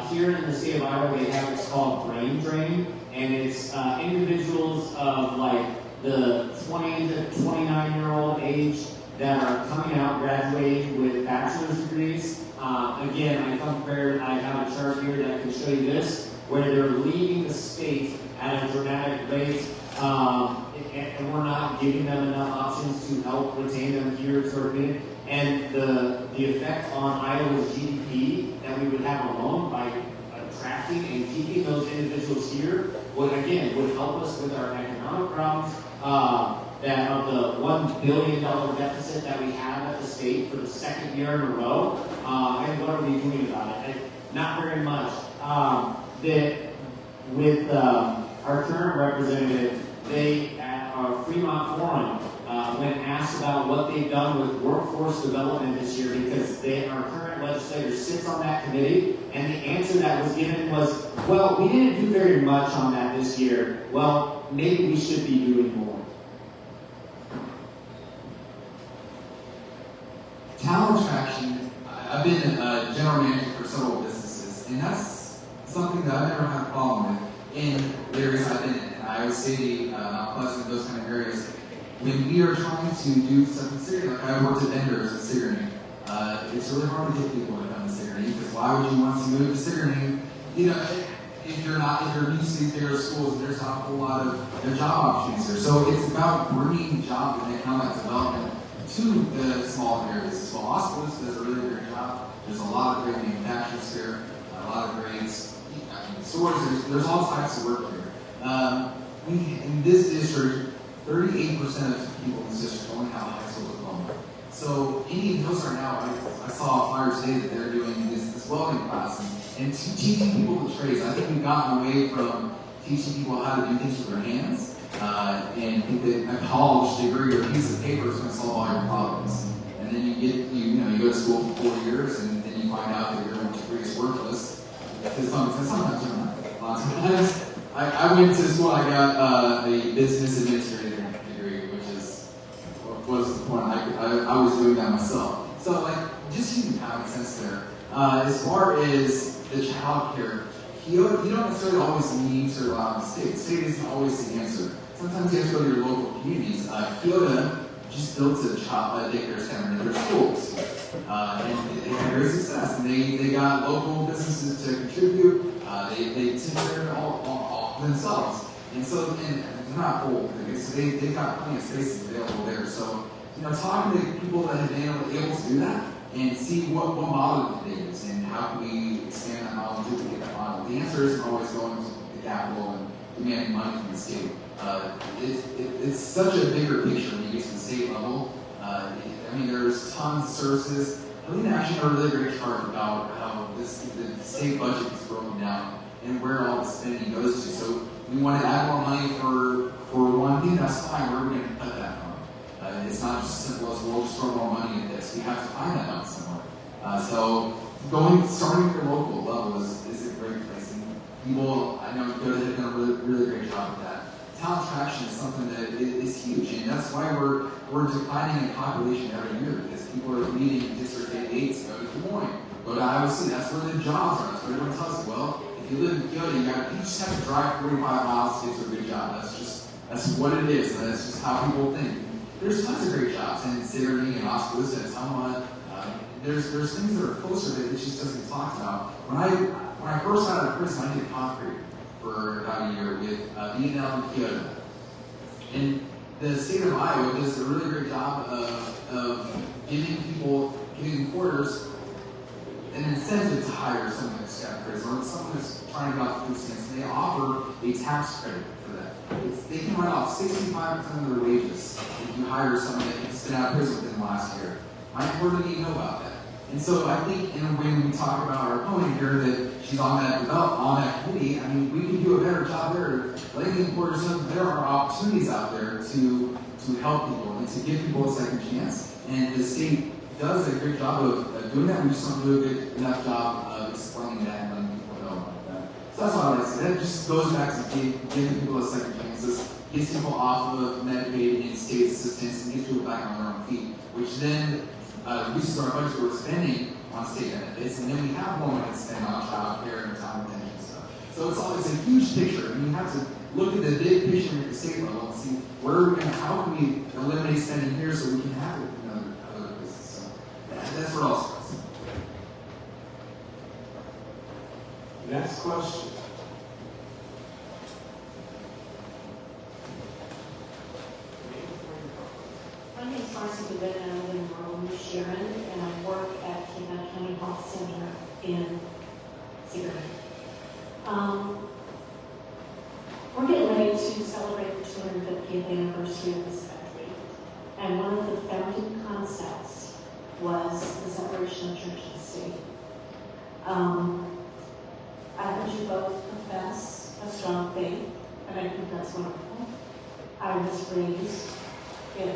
Here in the state of Iowa, they have what's called brain drain, and it's individuals of like the 20 to 29-year-old age that are coming out graduating with bachelor's degrees. Again, I have a chart here that can show you this, where they're leaving the state at a dramatic rate, and we're not giving them enough options to help retain them here at Sorpin. And the effect on Iowa's GDP that we would have alone by attracting and keeping those individuals here would help us with our economic problems. That of the $1 billion deficit that we have at the state for the second year in a row, and what are we doing about it? Not very much. With our current representative, they at our Fremont Forum, when asked about what they've done with workforce development this year, because our current legislator sits on that committee, and the answer that was given was, well, we didn't do very much on that this year. Well, maybe we should be doing more. Talent attraction, I've been a general manager for several businesses, and that's something that I've never had a problem with in the areas I've been in. I Iowa City, Mount Pleasant, those kind of areas, when we are trying to do stuff in Sigourney, like I worked at vendors in Sigourney, it's really hard to get people to come to Sigourney, because why would you want to move to Sigourney? You know, if you're used to these bigger schools, there's not a whole lot of job opportunities there. So it's about bringing job and economic development to the smaller areas as well. Oskaloosa does a really great job. There's a lot of great manufacturers here, a lot of great stores. There's all types of work here. In this district, 38% of people in this district only have a high school diploma. So Indian Hills right now, I saw a flyer today that they're doing this welding class and teaching people the trades. I think we've gotten away from teaching people how to do things with their hands and think that a college degree or a piece of paper is going to solve all your problems. And then you go to school for 4 years and then you find out that your degree is worthless. Because sometimes you're not. A lot of times. I went to school, I got a business administrator degree, which is, what was the point? I was doing that myself. So, just using common sense there. As far as the child care, you don't necessarily always need to rely on the state. The state isn't always the answer. Sometimes you have to go to your local communities. Kyoto just built a daycare center in their schools. And they had great success. And they got local businesses to contribute. They took care of all themselves. And so, and they're not old. So they got plenty of spaces available there. So, talking to people that have been able to do that and see what model it is and how can we expand that model and duplicate that model. The answer isn't always going to the capital and demanding money from the state. It's such a bigger picture when you get to the state level. There's tons of services. Hinnah actually wrote a really great chart about how the state budget is broken down and where all the spending goes to. So we want to add more money for one thing, that's fine. Where are we going to cut that from? It's not just as simple as we'll just throw more money at this. We have to find that out somewhere. Starting at your local level is a great place. And people, I know, have done a really great job with that. Talent attraction is something that is huge, and that's why we're declining in population every year, because people are leaving District 88 to go to Des Moines, go to Iowa City. That's where the jobs are. That's what everyone tells you. Well, if you live in Kyoto, you just have to drive 45 miles to get to a good job. That's what it is, and that's just how people think. There's tons of great jobs in Sigourney and Oskaloosa and Hinnah. There's things that are closer that it just doesn't get talked about. When I first got out of prison, I did concrete for about a year with B&L and Kyoto. And the state of Iowa does a really great job of giving employers an incentive to hire someone that's got prison or someone that's trying to get off the food stamps. And they offer a tax credit for that. They can write off 65% of their wages if you hire someone that has been out of prison within the last year. My employer didn't even know about that. And so I think, when we talk about our opponent here, that she's on that committee, we can do a better job there, letting the employers know that there are opportunities out there to help people and to give people a second chance. And the state does a great job of doing that. We just don't do a good enough job of explaining that and letting people know about that. So that's all I like to say. That just goes back to giving people a second chance. This gets people off of Medicaid and state assistance and gets people back on their own feet, which then reduces our budget we're spending on state benefits, and then we have more money to spend on child care and child retention stuff. So it's a huge picture, and you have to look at the big picture at the state level and see how can we eliminate spending here so we can have it in other places. So that's where it all starts. Next question. My name is Marcy DeWitt, and I live in rural New Sharon, and I work at Hinnah County Health Center in Sigourney. We're getting ready to celebrate the 250th anniversary of this country, and one of the founding concepts was the separation of church and state. I heard you both profess a strong faith, and I think that's wonderful. I was raised in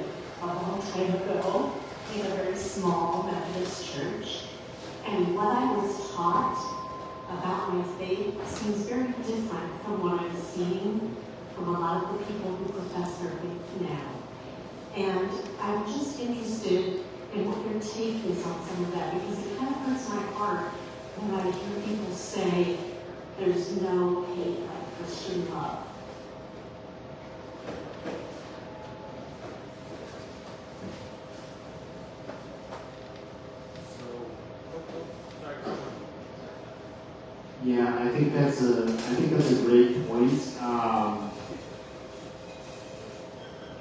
a long time ago in a very small Methodist church, and what I was taught about my faith seems very different from what I'm seeing from a lot of the people who profess their faith now. And I'm just interested in what your take is on some of that, because it kind of hurts my heart when I hear people say there's no hate like Christian love. Yeah, I think that's a great point.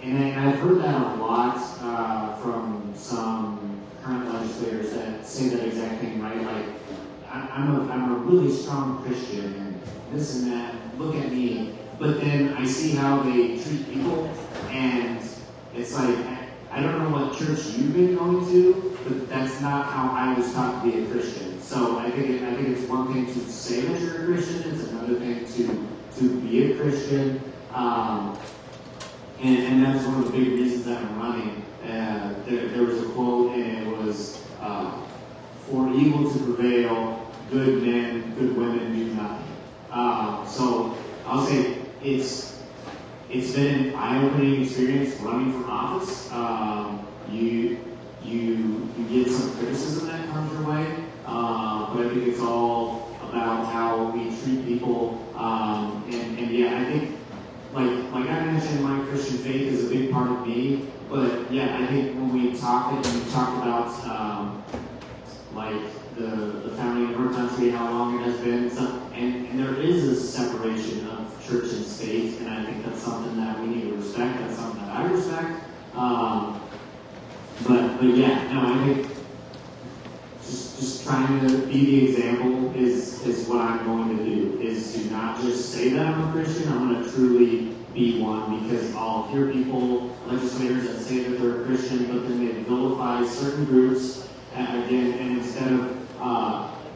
And I've heard that a lot from some current legislators that say that exact thing, right? Like, I'm a really strong Christian and this and that. Look at me. But then I see how they treat people, and it's like, I don't know what church you've been going to, but that's not how I was taught to be a Christian. So I think it's one thing to say that you're a Christian, it's another thing to be a Christian. And that's one of the big reasons that I'm running. There was a quote, and it was, for evil to prevail, good men, good women do nothing. So I'll say it's been an eye-opening experience running for office. You get some criticism that comes your way, but I think it's all about how we treat people. And yeah, I think like I mentioned, my Christian faith is a big part of me. But yeah, I think when we talked about like the founding of our country, how long it has been, and there is a separation of church and state, and I think that's something that we need to respect. That's something that I respect. But yeah, no, I think just trying to be the example is what I'm going to do. Is to not just say that I'm a Christian. I'm going to truly be one, because I'll hear people, legislators, that say that they're a Christian, but then they vilify certain groups. Again, and instead of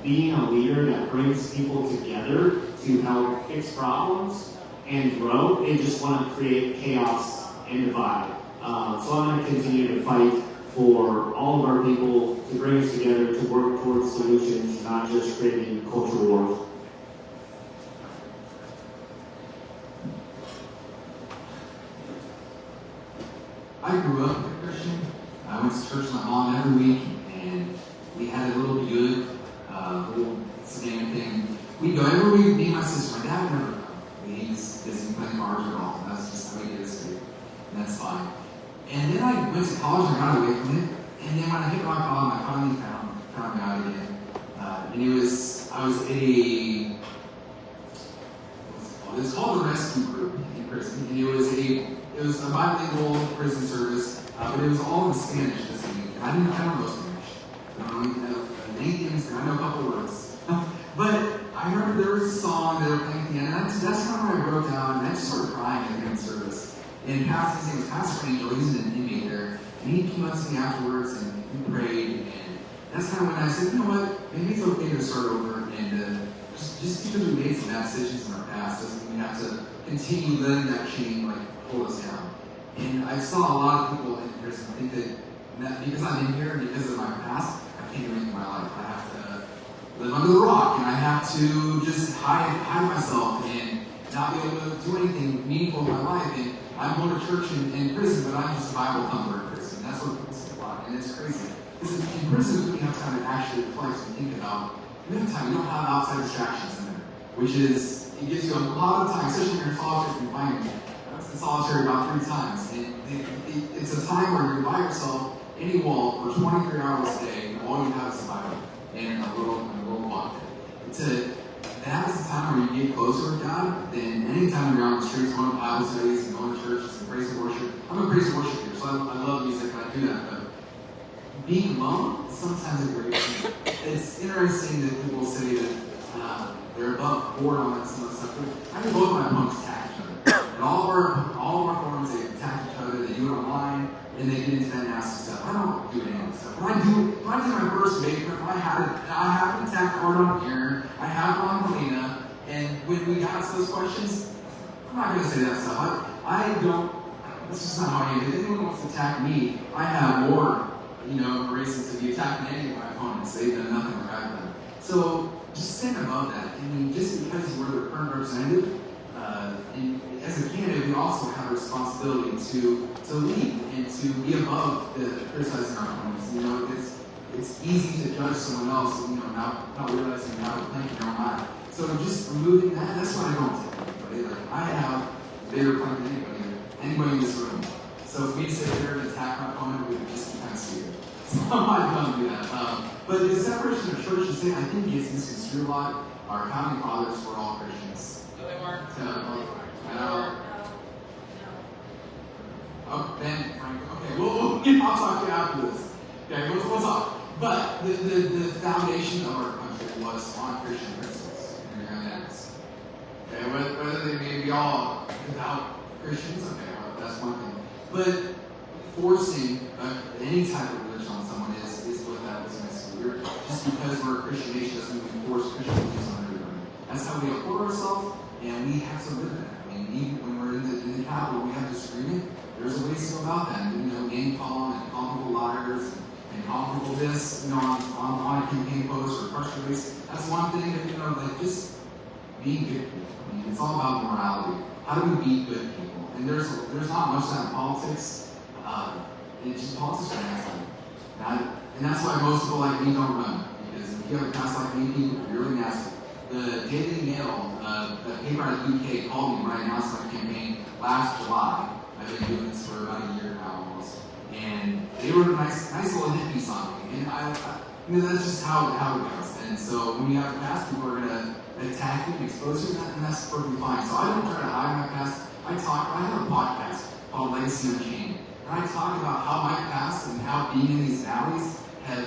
being a leader that brings people together to help fix problems and grow, they just want to create chaos and divide. So I'm going to continue to fight for all of our people, to bring us together, to work towards solutions, not just creating cultural wars. I grew up a Christian. I went to church with my mom every week, and we had a little good, little same thing. We'd go every week, me and my sister. My dad would never come. He's busy playing cards or golf. That's just how he is, and that's fine. And then I went to college and got away from it. And then when I hit rock bottom, I finally found God again. And I was at it was called the Rescue Group in prison. And it was a bilingual prison service, but it was all in Spanish this week. I don't know Spanish. I don't know many things, and I know a couple words. But I remember there was a song they were playing at the end, and that's kind of when I broke down, and I just started crying at the end of service. And his name was Pastor Angel, he's an inmate there, and he came up to me afterwards, and we prayed, and that's kind of when I said, you know what, maybe it's okay to start over, and just because we made some bad decisions in our past doesn't mean we have to continue letting that chain hold us down. And I saw a lot of people in prison think that because I'm in here and because of my past, I can't do anything in my life. I have to live under the rock, and I have to just hide myself and not be able to do anything meaningful in my life. And I'm going to church in prison, but I'm just a Bible thumper in prison. That's what people say a lot, and it's crazy. Because in prison, we have time to actually reflect and think about. We have time. We don't have outside distractions in there, which is, it gives you a lot of time, especially when you're in solitary confinement. I was in solitary about 3 times, and it's a time where you're by yourself in a wall for 23 hours a day, and all you have is a Bible and a little book. That is the time where you get closer with God than any time you're out on the streets going to Bible studies and going to churches and praise and worship. I'm a praise and worship leader, so I love music and I do that, but being alone is sometimes a great thing. It's interesting that people say that they're above board on that some of the stuff. I think both my opponents attack each other. And all of our forums, they attack each other, they do it online, and they get into that nasty stuff. I don't do any of that stuff. When I did my first debate, I had an attack card on Aaron, I have one on Hinnah, and when we got to those questions, I'm not going to say that stuff. I don't, that's just not how I am. If anyone wants to attack me, I have more reasons to be attacking any of my opponents. They've done nothing like I've done. So just stand above that. I mean, just because we're the current representative, and as a candidate, we also have a responsibility to lead and to be above the criticizing our opponents. It's easy to judge someone else, not realizing how to think in your own mind. So just removing that, that's why I don't take anybody. I have a bigger point than anybody in this room. So for me to sit there and attack my opponent would just be kind of stupid. So I'm not going to do that. But the separation of church and state, I think, gets misconstrued a lot. our founding fathers were all Christians. No, they weren't. No. Oh, Ben, Frank, okay, I'll talk to you after this. Okay, we'll talk. But the foundation of our country was on Christian principles and your grandparents. Okay, whether they may be all without Christians, okay, well, that's one thing. But forcing any type of religion on someone is what that was meant to do. Just because we're a Christian nation doesn't mean we force Christian beliefs on everybody. That's how we afford ourselves, and we have to live that. I mean, even when we're in the Capitol, we have disagreement. There's a way to go about that. You know, name calling and calling people liars and calling people this, on a campaign post or press release. That's one thing that, like just being good people. I mean, it's all about morality. How do we be good people? And there's not much of that in politics. It's just politics are nasty. And that's why most people like me don't run. Because if you have a past like me, people are really nasty. The Daily Mail, the paper out of the UK, called me when I announced my campaign last July. I've been doing this for about a year now almost. And they wrote a nice little hit piece on me. And that's just how it goes. And so when you have a past, people are going to attack you and expose you, and that's perfectly fine. So I don't try to hide my past. I have a podcast called Legacy Unchained. And I talk about how my past and how being in these valleys have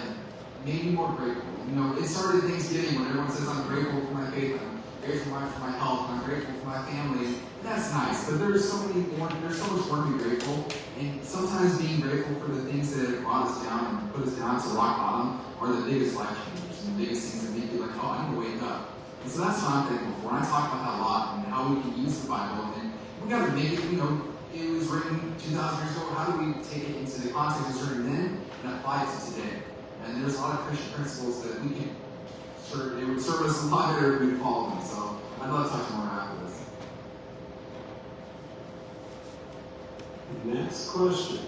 made me more grateful. You know, it started at Thanksgiving when everyone says I'm grateful for my faith, I'm grateful for my health, I'm grateful for my family. That's nice, but there's so much more to be grateful. And sometimes being grateful for the things that have brought us down and put us down to rock bottom are the biggest life changers and the biggest things that make you like, oh, I need to wake up. And so that's what I'm thankful for. And I talk about that a lot and how we can use the Bible. And we got to make it, it was written 2,000 years ago. How do we take it into the context it's written then and apply it to today? And there's a lot of Christian principles that we can it would serve us a lot better if we follow them. So I'd love to talk more after this. Next question.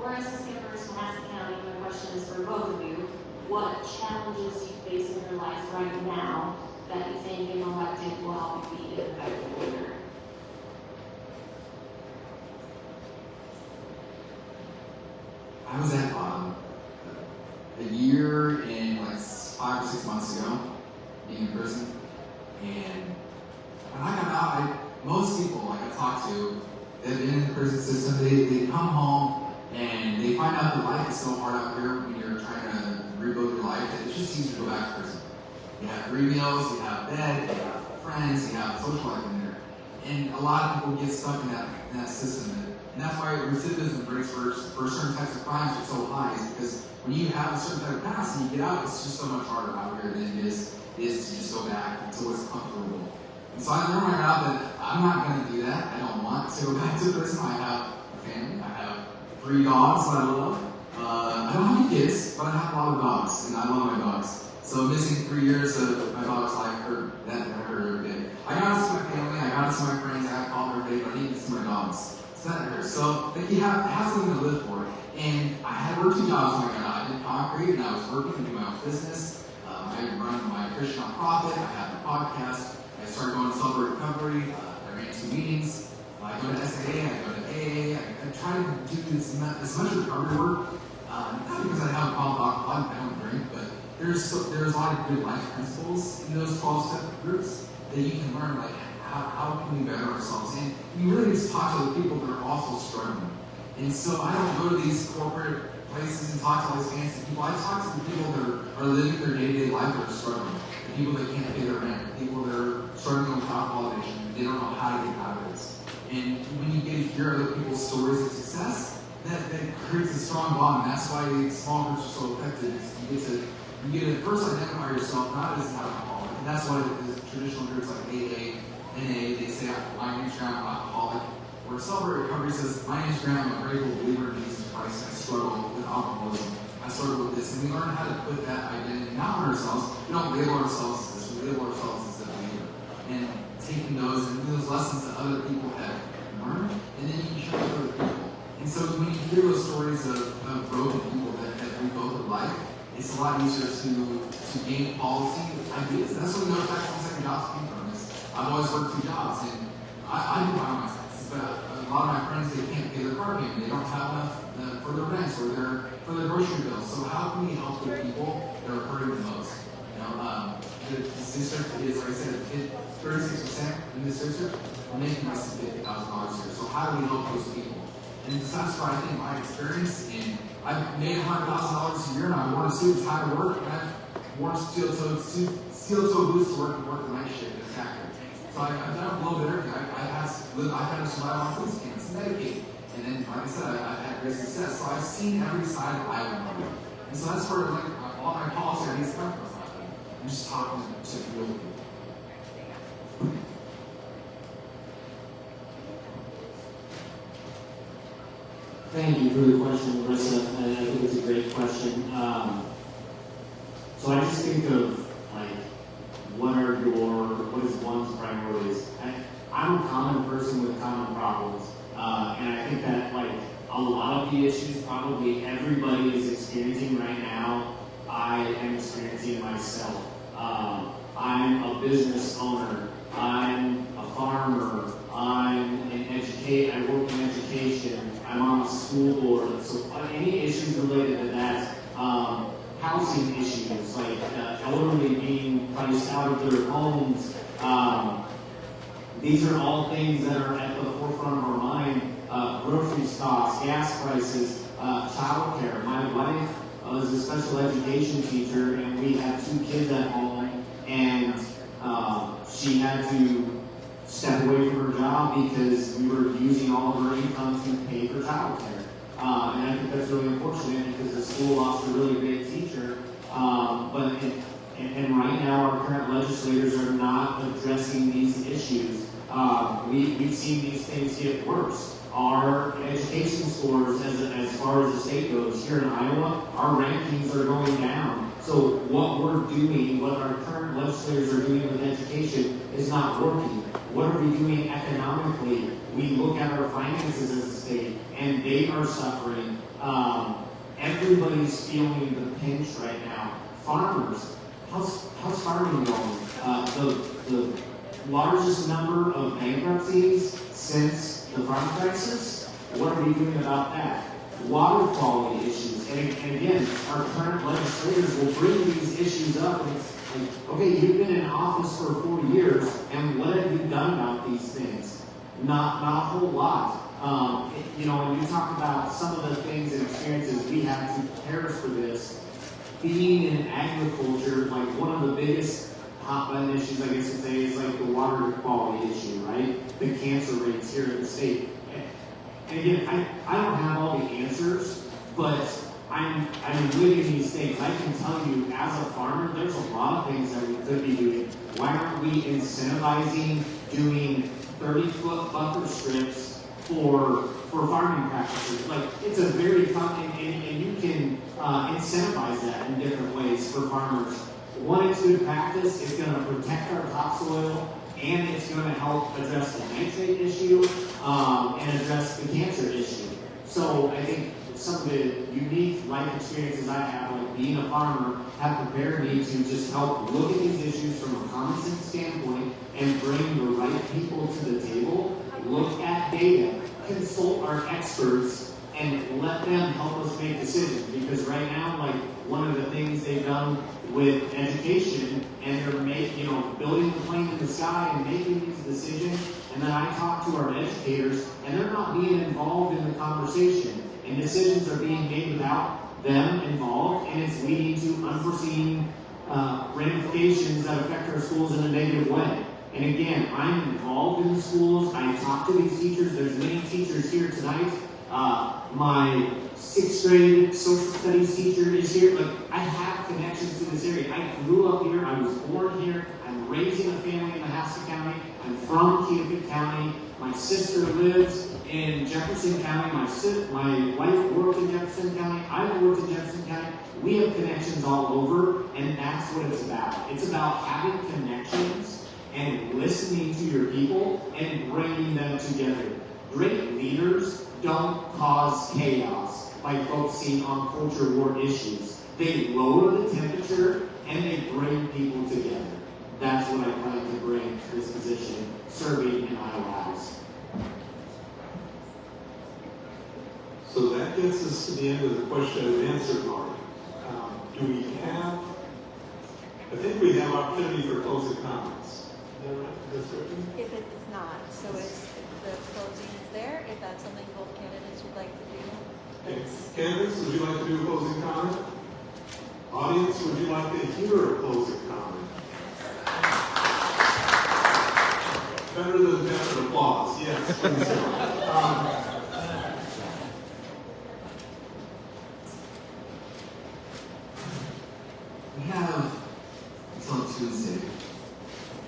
We're assistant first from Madison County. My question is for both of you. What challenges you face in your life right now that you think an elected will help you be an effective leader? I was at a year and like 5 or 6 months ago, being in prison, and when I got out, most people like I talk to that have been in the prison system, they come home and they find out that life is so hard out here when you're trying to rebuild your life that it's just easier to go back to prison. You have 3 meals, you have bed, you have friends, you have social life in there, and a lot of people get stuck in that system. And that's why recidivism rates for certain types of crimes are so high, is because when you have a certain type of past and you get out, it's just so much harder out here than it is to just go back to what's comfortable. And so I learned when I got out that I'm not going to do that. I don't want to go back to prison. I have a family. I have 3 dogs that I love. I don't have any kids, but I have a lot of dogs, and I love my dogs. So missing 3 years of my dog's life hurt every day. I got to see my family. I got to see my friends. I got to call them every day, but I need to see my dogs. So like you have something to live for. And I had worked 2 jobs when I got out. I did concrete and I was working to do my own business. I run my Christian nonprofit. I have a podcast. I started going to Celebrate Recovery. I ran 2 meetings. I go to SAA. I go to AA. I try to do as much recovery work. Not because I have a problem with alcohol. I don't drink, but there's a lot of good life principles in those 12-step groups that you can learn, like how can we better ourselves? And you really need to talk to the people that are also struggling. And so I don't go to these corporate places and talk to all these fancy people. I talk to the people that are living their day-to-day life that are struggling. The people that can't pay their rent. The people that are struggling with alcohol addiction. They don't know how to get out of this. And when you get to hear other people's stories of success, that creates a strong bond. And that's why small groups are so effective. You get to first identify yourself not as an alcoholic. And that's why the traditional groups like AA, NA, they say, my name's Graham, I'm an alcoholic. Where Celebrate Recovery says, my name's Graham, I'm a grateful believer in Jesus Christ. I struggle with alcoholism. I struggle with this. And we learn how to put that identity not on ourselves. We don't label ourselves as this. We label ourselves as a believer. And taking those and those lessons that other people have learned, and then you can share with other people. And so when you hear those stories of broken people that have rebuilt their life, it's a lot easier to gain policy ideas. That's where the effects on second jobs came from. I've always worked 2 jobs, and I do my own expenses, but a lot of my friends, they can't pay their car payment. They don't have enough for their rents, for their grocery bills. So how can we help the people that are hurting the most? You know, the district is, like I said, 36% in this district are making less than $50,000 a year. So how do we help those people? And that's why I think my experience in, I've made $100,000 a year and I've worn suits, how to work, and I've worn steel-toe boots to work the night shift in a factory. So I've done a little bit of everything. I've had to survive on food stamps and Medicaid. And then, like I said, I've had great success. So I've seen every side of Iowa. And so that's where like all my policy ideas come from. I'm just talking to real people. Thank you for the question, Marissa, and I think it's a great question. So I just think of, like, what is one's priorities? I'm a common person with common problems, and I think that, like, a lot of the issues probably everybody is experiencing right now, I am experiencing myself. I'm a business owner, I'm a farmer, I work in education, I'm on the school board, so any issues related to that, housing issues, like elderly being priced out of their homes, these are all things that are at the forefront of our mind. Grocery costs, gas prices, childcare. My wife was a special education teacher, and we had 2 kids at home, and she had to step away from her job because we were using all of her income to pay for childcare. And I think that's really unfortunate because the school lost a really great teacher. And right now, our current legislators are not addressing these issues. We've seen these things get worse. Our education scores, as far as the state goes, here in Iowa, our rankings are going down. So what we're doing, what our current legislators are doing with education is not working. What are we doing economically? We look at our finances as a state, and they are suffering. Everybody's feeling the pinch right now. Farmers, how's farming going? The largest number of bankruptcies since the farm crisis. What are we doing about that? Water quality issues. And again, our current legislators will bring these issues up, and it's like, okay, you've been in office for 4 years, and what have you done about these things? Not a whole lot. When you talk about some of the things and experiences we have to prepare for this, being in agriculture, like one of the biggest hot button issues, I guess you'd say, is like the water quality issue, right? The cancer rates here in the state. And again, I don't have all the answers, but I'm living these things. I can tell you, as a farmer, there's a lot of things that we could be doing. Why aren't we incentivizing doing 30-foot buffer strips for farming practices? Like, it's a very common, and you can incentivize that in different ways for farmers. One, it's good practice. It's going to protect our topsoil, and it's going to help address the nitrate issue and address the cancer issue. So I think some of the unique life experiences I have, like being a farmer, have prepared me to just help look at these issues from a common sense standpoint and bring the right people to the table, look at data, consult our experts, and let them help us make decisions. Because right now, like, one of the things they've done with education, and they're building the plane in the sky and making these decisions, and then I talk to our educators, and they're not being involved in the conversation, and decisions are being made without them involved, and it's leading to unforeseen ramifications that affect our schools in a negative way. And again, I'm involved in the schools. I talk to these teachers. There's many teachers here tonight. My 6th grade social studies teacher is here. Like, I have connections to this area. I grew up here. I was born here. I'm raising a family in Mahaska County. I'm from Keokuk County. My sister lives in Jefferson County. My wife worked in Jefferson County. I've worked in Jefferson County. We have connections all over, and that's what it's about. It's about having connections and listening to your people and bringing them together. Great leaders don't cause chaos by focusing on culture war issues. They lower the temperature and they bring people together. That's what I plan to bring to this position, serving in Iowa House. So that gets us to the end of the question and answer part. Do we have, I think we have opportunity for closing comments. Is that right? That's right. If it is not, so if the closing is there, if that's something both candidates would like to do, Okay. that's, Candidates, would you like to do a closing comment? Audience, would you like to hear a closing comment? Better than deaf applause, yes. Please do. We have until Tuesday,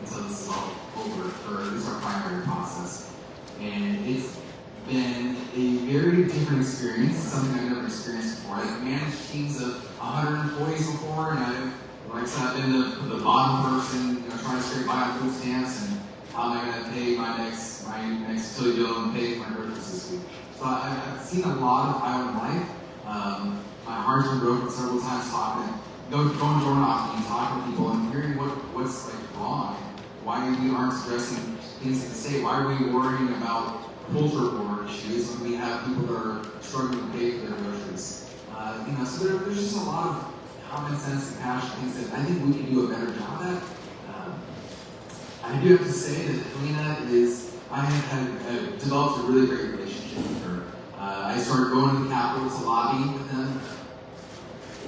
until this is all over, for this is our primary process. And it's been a very different experience, something I've never experienced before. I've managed teams of 100 employees before, and like I said, I've been the bottom person, trying to scrape by on food stamps, and how am I going to pay my next utility bill and pay for my groceries this week. So I've seen a lot of Iowa life. My heart's been broken several times going door knocking, talking to people, and hearing what's like wrong, why we aren't addressing things in the state, why are we worrying about culture war issues when we have people that are struggling to pay for their groceries. So there's just a lot of common sense and passion things that I think we can do a better job at. I do have to say that Hinnah I have developed a really great relationship with her. I started going to the Capitol to lobby with them.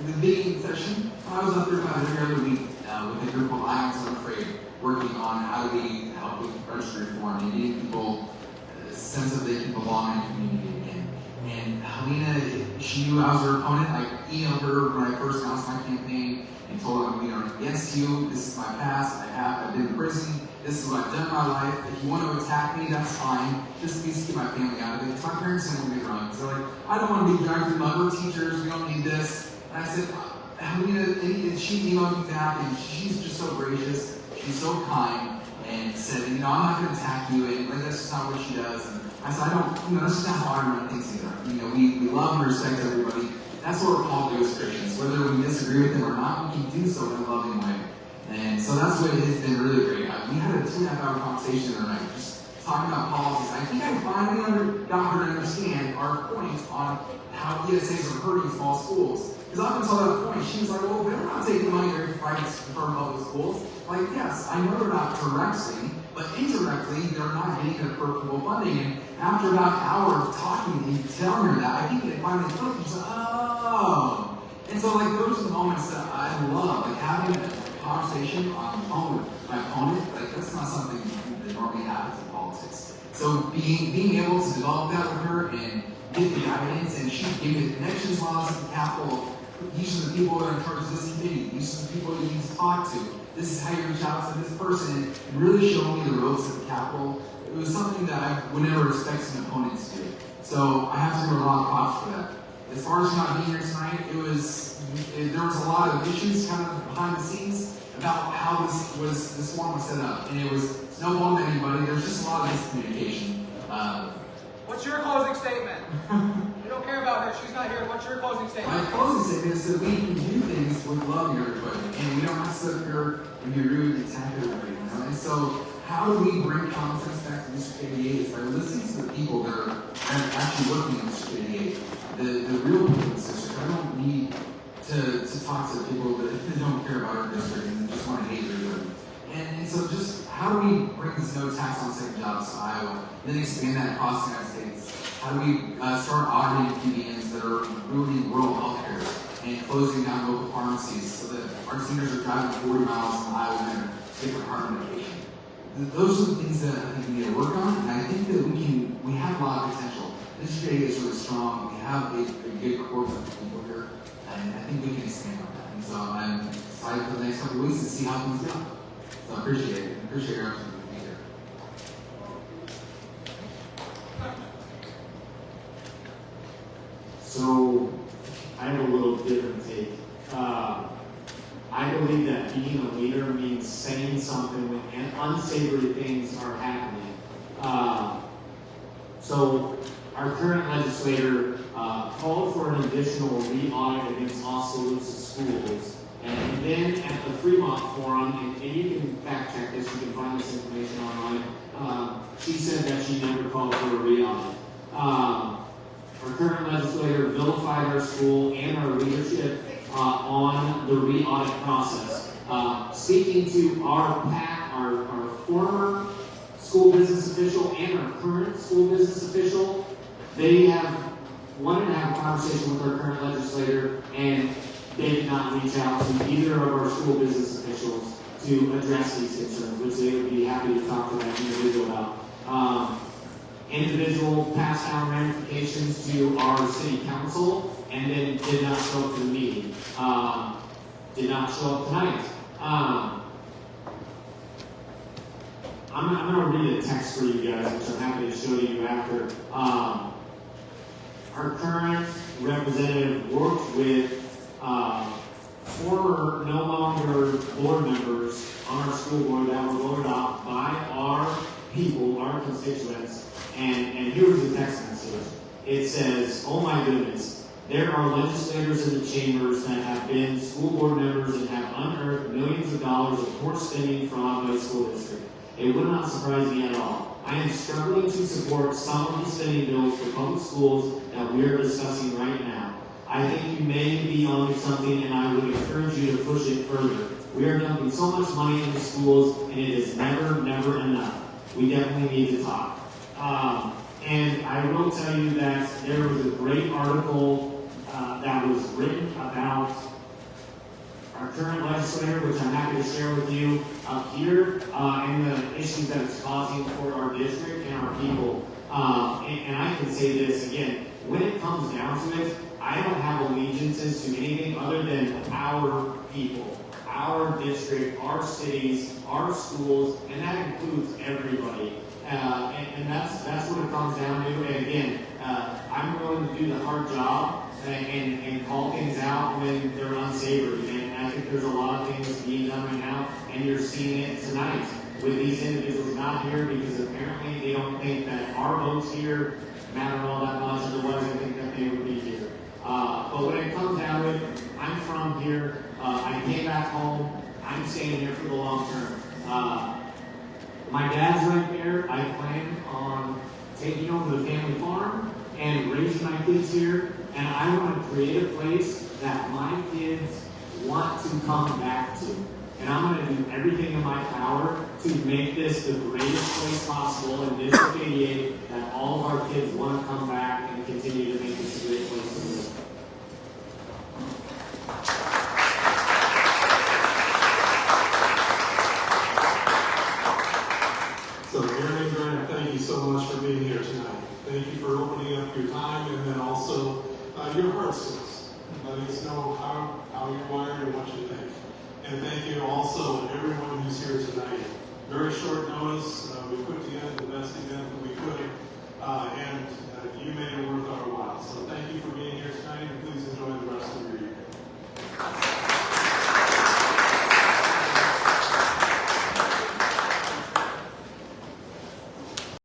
In the beginning session, I was up there about every other week with a group called Ions Unafraid, working on how do we help with registry reform and getting people a sense that they can belong in a community again. And Hinnah, she knew I was her opponent. I emailed her when I first announced my campaign and told her, I'm against you. This is my past. I've been in prison. This is what I've done in my life. If you want to attack me, that's fine. Just please keep my family out of it. My parents didn't want me drugged. So I don't want to be drugged with other teachers. We don't need this. And I said, Hinnah, and she emailed me back, and she's just so gracious. She's so kind, and said, I'm not going to attack you, and that's just not what she does. And I said, that's just not how I run things either. We love and respect everybody. That's what we're called to do as Christians. Whether we disagree with them or not, we can do so in a loving way. And so that's what it has been really great. We had a 2.5-hour conversation the other night, just talking about policies. I think I finally got her to understand our points on how ESAs are hurting small schools. Because up until that point, she was like, well, we're not taking money every Friday for public schools. Like, yes, I know they're not directly, but indirectly, they're not getting their purposeful funding. And after about an hour of talking and telling her that, I think it finally clicked. And she's like, oh. And so, those are the moments that I love, having a conversation on the phone with my opponent. That's not something that normally happens in politics. So being able to develop that with her and get the guidance, and she gave me the connections laws at the Capitol. These are the people that are in charge of this committee. These are the people you need to talk to. This is how you reach out to this person, and really show me the ropes at the Capitol. It was something that I would never expect an opponent to do. So I have to give her a lot of props for that. As far as not being here tonight, there was a lot of issues kind of behind the scenes about how this forum was set up, and it was no fault of anybody. There's just a lot of miscommunication. What's your closing statement? We don't care about her. She's not here. What's your closing statement? My closing statement is that we can do things with love and everybody, and we don't have to sit here and be rude and attack everybody. And so, how do we bring common sense back to District 88 is by listening to the people that are actually working in District 88, the real people in the district. I don't need to talk to people that don't care about our district and just want to hate everybody. And so just how do we bring this no tax on second jobs to Iowa, then expand that across the United States? How do we start auditing PBMs that are ruining rural healthcare and closing down local pharmacies so that our seniors are driving 40 miles in Iowa to get their heart medication? Those are the things that I think we need to work on, and I think that we have a lot of potential. This trade is really strong. We have a good core of people here, and I think we can expand on that. And so I'm excited for the next couple of weeks to see how things go. So I appreciate it. I appreciate your opportunity to be here. So, I have a little different take. I believe that being a leader means saying something when unsavory things are happening. So, our current legislator called for an additional re-audit against Oskaloosa schools. And then at the Fremont Forum, and you can fact check this, you can find this information online, she said that she never called for a re-audit. Our current legislator vilified our school and our leadership on the re-audit process. Speaking to our PAC, our former school business official and our current school business official, they have wanted to have a conversation with our current legislator, and they did not reach out to either of our school business officials to address these concerns, which they would be happy to talk to that individual about. Individual passed down ramifications to our city council and then did not show up to the meeting. Did not show up tonight. I'm going to read a text for you guys, which I'm happy to show you after. Our current representative worked with former, no longer board members on our school board that were voted off by our people, our constituents, and here was the text message. It says, "Oh my goodness, there are legislators in the chambers that have been school board members and have unearthed millions of dollars of poor spending from my school district. It would not surprise me at all. I am struggling to support some of the spending bills for public schools that we are discussing right now. I think you may be onto something, and I would encourage you to push it further. We are dumping so much money into schools, and it is never, never enough. We definitely need to talk." And I will tell you that there was a great article that was written about our current legislator, which I'm happy to share with you up here, and the issues that it's causing for our district and our people. And I can say this again, when it comes down to it, I don't have allegiances to anything other than our people, our district, our cities, our schools, and that includes everybody. And that's what it comes down to. And again, I'm willing to do the hard job and call things out when they're unsavory. And I think there's a lot of things being done right now, and you're seeing it tonight with these individuals not here because apparently they don't think that our votes here matter all that much. Otherwise, I think that they would be here. But when it comes down to it, I'm from here. I came back home. I'm staying here for the long term. My dad's right there. I plan on taking over the family farm and raising my kids here. And I want to create a place that my kids want to come back to. And I'm going to do everything in my power to make this the greatest place possible in District 88 that all of our kids want to come back and continue to make this a great place to live. So Aaron and Grant, thank you so much for being here tonight. Thank you for opening up your time and then also your hearts to us. Letting us know how you're wired and what you think. And thank you also to everyone who's here tonight. Very short notice, we put together the best event that we could.